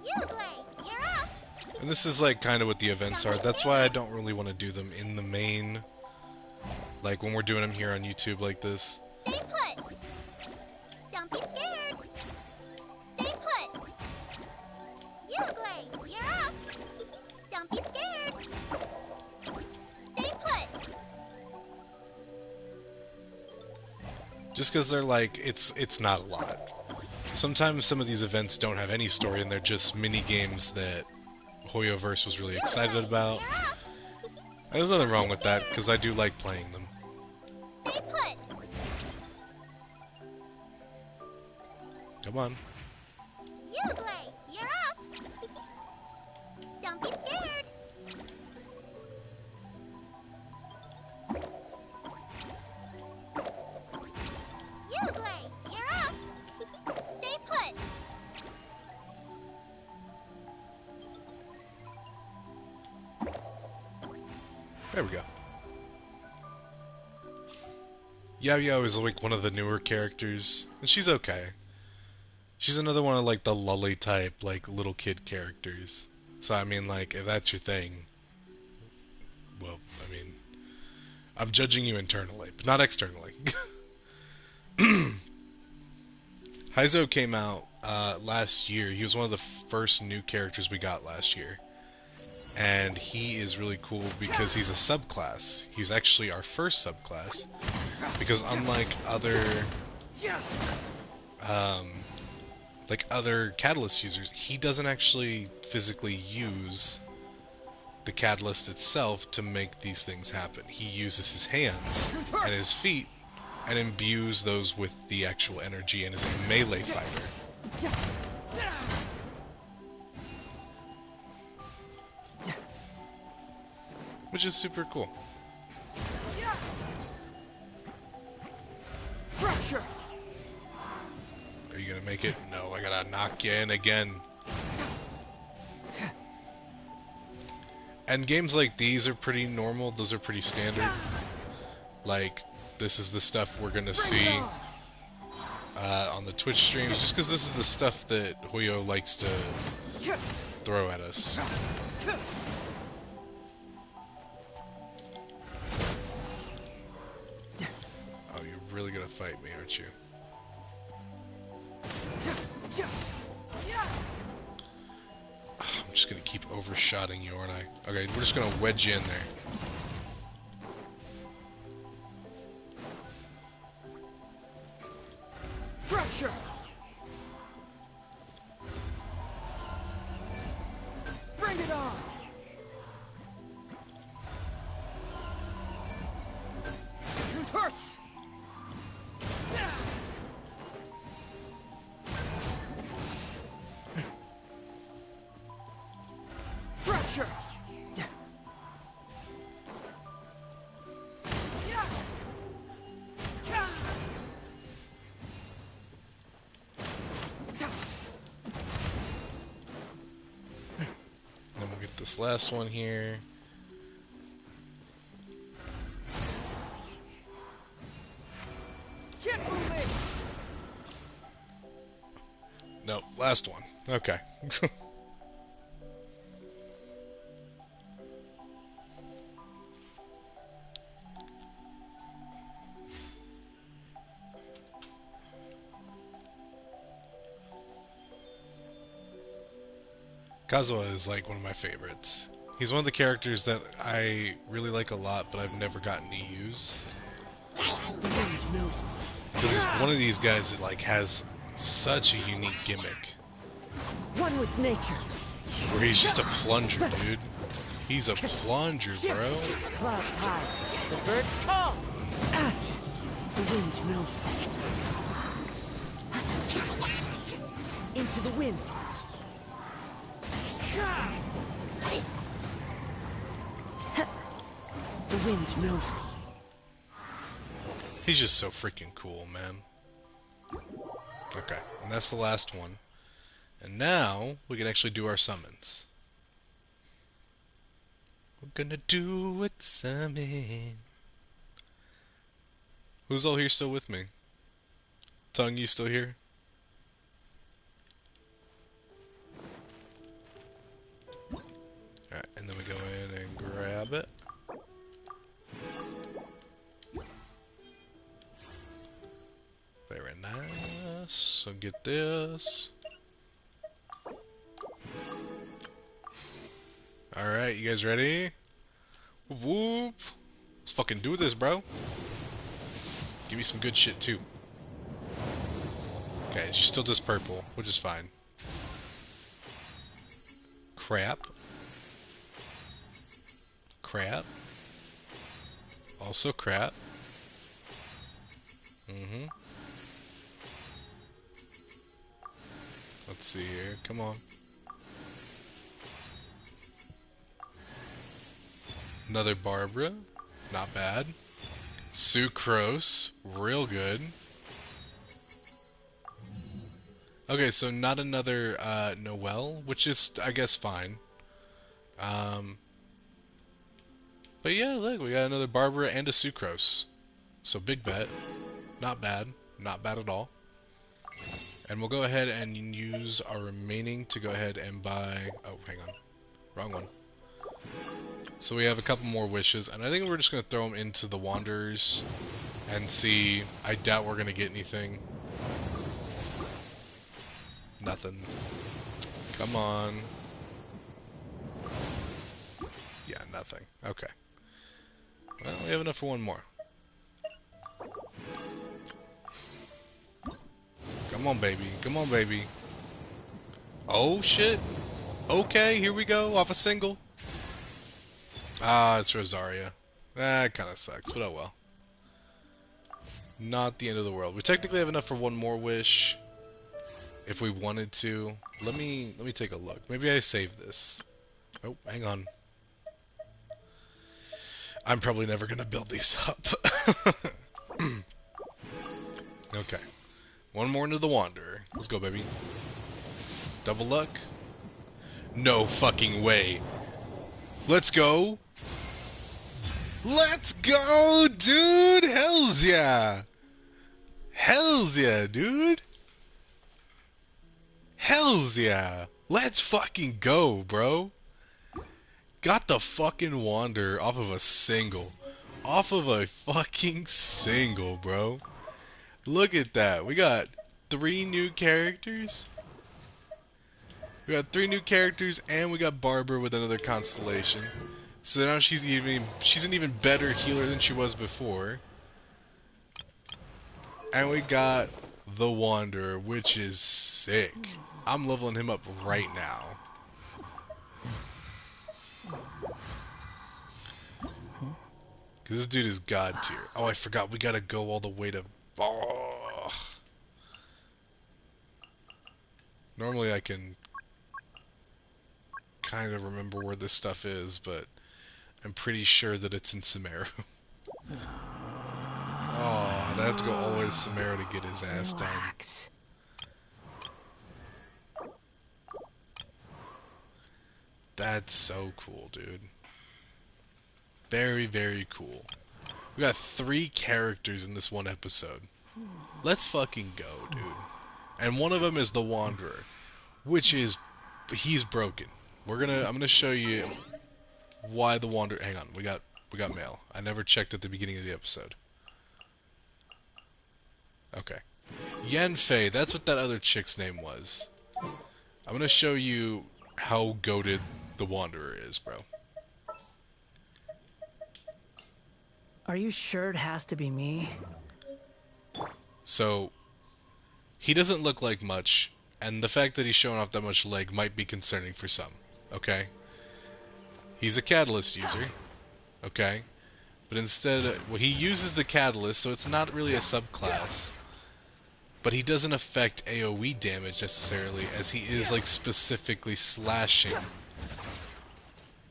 Yugway, you're up. And this is kind of what the events are. That's why I don't really want to do them in the main, when we're doing them here on YouTube like this. Stay put. Don't be scared. Stay put. Yugway, you're up. Don't be scared. Stay put. Just because they're it's not a lot. Sometimes some of these events don't have any story and they're just mini games that Hoyoverse was really excited about. And there's nothing wrong with that because I do like playing them. Stay put. Come on. Yugway, you're up. There we go. Yao is like one of the newer characters, and she's okay. She's another one of like the lully type, like little kid characters. So I mean, like, if that's your thing, well, I mean, I'm judging you internally, but not externally. Heizo came out last year. He was one of the first new characters we got last year. And he is really cool because he's a subclass. He's actually our first subclass. Because unlike other catalyst users, he doesn't actually physically use the catalyst itself to make these things happen. He uses his hands and his feet and imbues those with the actual energy and is a melee fighter. Which is super cool. Fracture! Are you gonna make it? No, I gotta knock you in again. And games like these are pretty normal. Those are pretty standard. Like, this is the stuff we're gonna see on the Twitch streams, just because this is the stuff that Hoyo likes to throw at us. Oh, you're really gonna fight me, aren't you? I'm just gonna keep overshotting you, aren't I? Okay, we're just gonna wedge you in there. Fracture! Bring it on! Truth hurts! Fracture! Then we'll get this last one here. No, last one. Okay. Kazuha is like one of my favorites. He's one of the characters that I really like a lot, but I've never gotten to use. Because he's one of these guys that like has such a unique gimmick. One with nature. Where he's just a plunger, dude. He's a plunger, bro. Clouds high. The birds call. The wind knows me. Into the wind. The wind knows me. He's just so freaking cool, man. Okay, and that's the last one. And now, we can actually do our summons. We're gonna do it, summon. Who's all here still with me? Tongue, you still here? Alright, and then we go in and grab it. Very nice. So get this. Alright, you guys ready? Whoop! Let's fucking do this, bro. Give me some good shit, too. Okay, you're still just purple, which is fine. Crap. Crap. Also crap. Mm-hmm. Let's see here. Come on. Another Barbara. Not bad. Sucrose. Real good. Okay, so not another Noelle, which is, I guess, fine. But yeah, look, we got another Barbara and a Sucrose. So big bet. Not bad. Not bad at all. And we'll go ahead and use our remaining to go ahead and buy... Oh, hang on. Wrong one. So we have a couple more wishes, and I think we're just going to throw them into the Wanderers and see. I doubt we're going to get anything. Nothing. Come on. Yeah, nothing. Okay. Well, we have enough for one more. Come on, baby. Come on, baby. Oh, shit. Okay, here we go. Off a single. Ah, it's Rosaria. That kind of sucks, but oh well. Not the end of the world. We technically have enough for one more wish. If we wanted to. Let me take a look. Maybe I save this. Oh, hang on. I'm probably never going to build these up. Okay. One more into the Wanderer. Let's go, baby. Double luck? No fucking way. Let's go. Let's go, dude! Hells yeah! Hells yeah, dude! Hells yeah! Let's fucking go, bro! Got the fucking Wanderer off of a single. Off of a fucking single, bro. Look at that. We got 3 new characters. We got 3 new characters, and we got Barbara with another constellation. So now she's an even better healer than she was before. And we got the Wanderer, which is sick. I'm leveling him up right now. Cause this dude is god tier. Oh, I forgot we gotta go all the way to... Oh. Normally I can kind of remember where this stuff is, but I'm pretty sure that it's in Samara. Oh, I'd have to go all the way to Samara to get his ass done. That's so cool, dude. Very, very cool. We got 3 characters in this one episode. Let's fucking go, dude. And one of them is the Wanderer, which is... he's broken. I'm gonna show you why the Wanderer... Hang on, we got mail. I never checked at the beginning of the episode. Okay. Yanfei, that's what that other chick's name was. I'm gonna show you how goated the Wanderer is, bro. Are you sure it has to be me? So, he doesn't look like much, and the fact that he's showing off that much leg might be concerning for some, okay? He's a catalyst user, okay? But instead, well, he uses the catalyst, so it's not really a subclass. But he doesn't affect AoE damage necessarily, as he is like specifically slashing.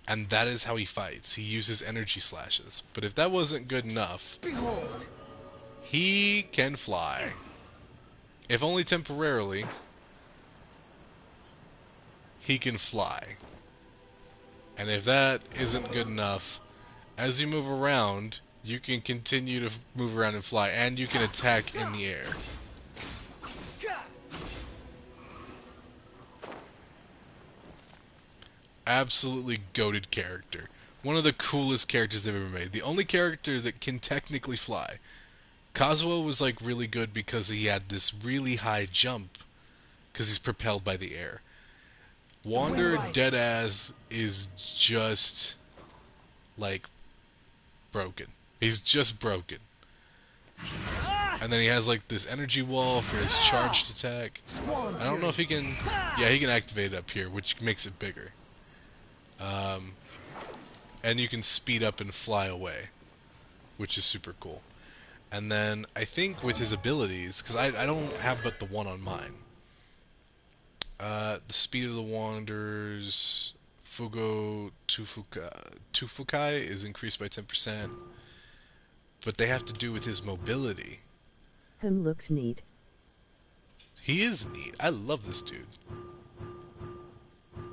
And that is how he fights. He uses energy slashes. But if that wasn't good enough, he can fly. If only temporarily, he can fly. And if that isn't good enough, as you move around, you can continue to move around and fly, and you can attack in the air. Absolutely goated character. One of the coolest characters they've ever made. The only character that can technically fly. Kazuo was like really good because he had this really high jump because he's propelled by the air. Wanderer Deadass is just like broken. He's just broken. And then he has like this energy wall for his charged attack. I don't know if he can... Yeah, he can activate it up here, which makes it bigger. And you can speed up and fly away, which is super cool. And then I think with his abilities, because I don't have but the one on mine. The speed of the Wanderers, Fugo Tufukai is increased by 10%. But they have to do with his mobility. Him looks neat. He is neat. I love this dude.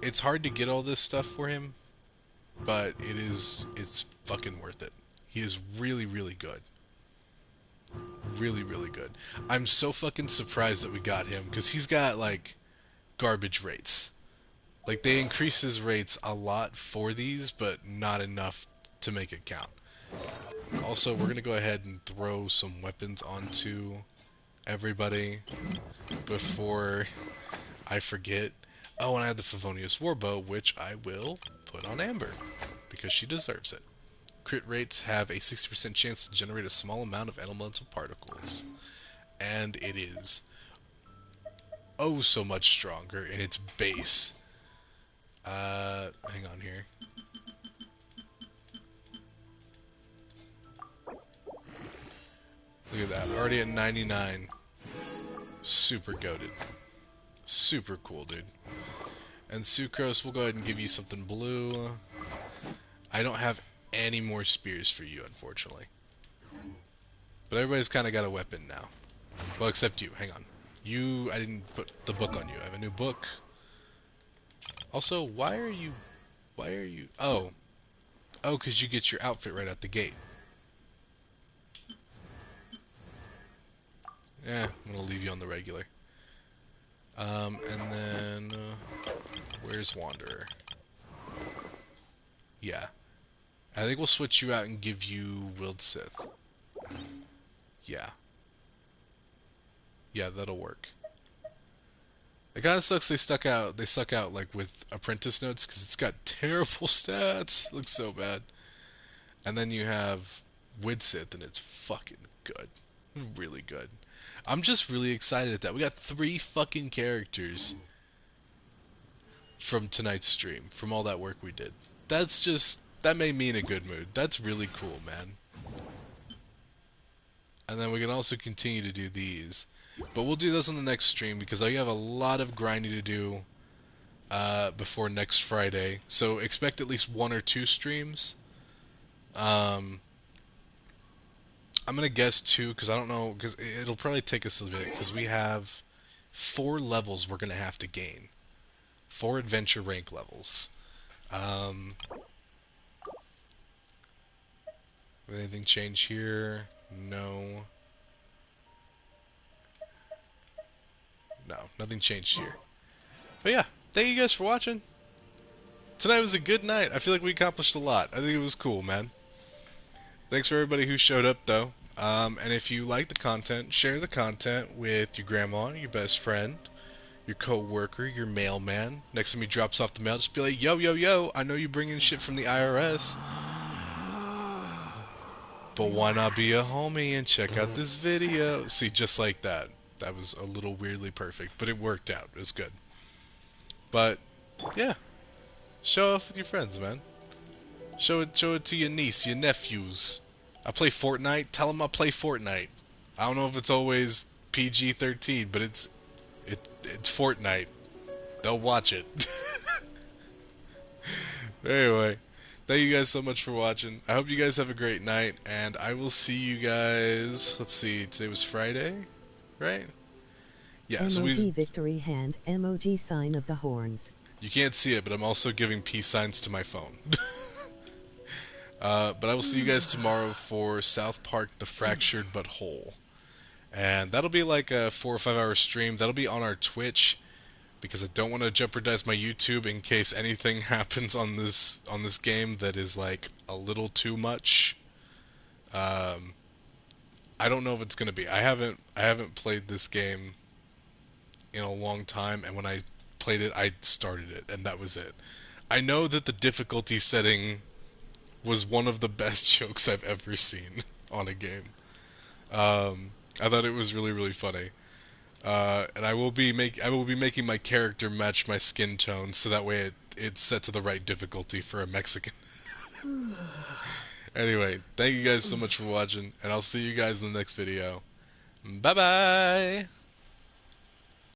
It's hard to get all this stuff for him, but it's fucking worth it. He is really, really good. Really, really good. I'm so fucking surprised that we got him, because he's got, like, garbage rates. Like, they increase his rates a lot for these, but not enough to make it count. Also, we're going to go ahead and throw some weapons onto everybody before I forget. Oh, and I have the Favonius Warbow, which I will put on Amber, because she deserves it. Crit rates have a 60% chance to generate a small amount of elemental particles. And it is oh so much stronger in its base. Hang on here. Look at that, already at 99. Super goated. Super cool, dude. And Sucrose, we'll go ahead and give you something blue. I don't have any more spears for you, unfortunately. But everybody's kind of got a weapon now. Well, except you. Hang on. You, I didn't put the book on you. I have a new book. Also, why are you... Oh. Oh, because you get your outfit right out the gate. Yeah, I'm going to leave you on the regular. And then... where's Wanderer? Yeah. I think we'll switch you out and give you Willed Sith. Yeah. Yeah, that'll work. It kind of sucks they suck out like with apprentice notes because it's got terrible stats. It looks so bad. And then you have Wid Sith and it's fucking good. Really good. I'm just really excited at that. We got 3 fucking characters from tonight's stream, from all that work we did. That's just... that made me in a good mood. That's really cool, man. And then we can also continue to do these. But we'll do those on the next stream because I have a lot of grinding to do before next Friday. So expect at least 1 or 2 streams. I'm going to guess 2 because I don't know, because it'll probably take us a bit because we have 4 levels we're going to have to gain. 4 adventure rank levels. Anything change here? No. No, nothing changed here. But yeah, thank you guys for watching. Tonight was a good night. I feel like we accomplished a lot. I think it was cool, man. Thanks for everybody who showed up, though. And if you like the content, share the content with your grandma, your best friend, your co-worker, your mailman. Next time he drops off the mail, just be like, yo, yo, yo, I know you bring in shit from the IRS. But why not be a homie and check out this video? See, just like that. That was a little weirdly perfect, but it worked out. It was good. But, yeah. Show off with your friends, man. Show it to your niece, your nephews. I play Fortnite. Tell them I play Fortnite. I don't know if it's always PG-13, but it's Fortnite. They'll watch it. Anyway, thank you guys so much for watching. I hope you guys have a great night, and I will see you guys. Let's see, today was Friday, right? Yeah, emoji so we... victory hand, emoji sign of the horns. You can't see it, but I'm also giving peace signs to my phone. But I will see you guys tomorrow for South Park: The Fractured But Whole. And that'll be like a 4 or 5 hour stream. That'll be on our Twitch, because I don't want to jeopardize my YouTube in case anything happens on this game that is like a little too much. I don't know if it's gonna be. I haven't played this game in a long time, and when I played it, I started it, and that was it. I know that the difficulty setting was one of the best jokes I've ever seen on a game. I thought it was really, really funny. And I will be making my character match my skin tone, so that way it's set to the right difficulty for a Mexican. Anyway, thank you guys so much for watching, and I'll see you guys in the next video. Bye bye!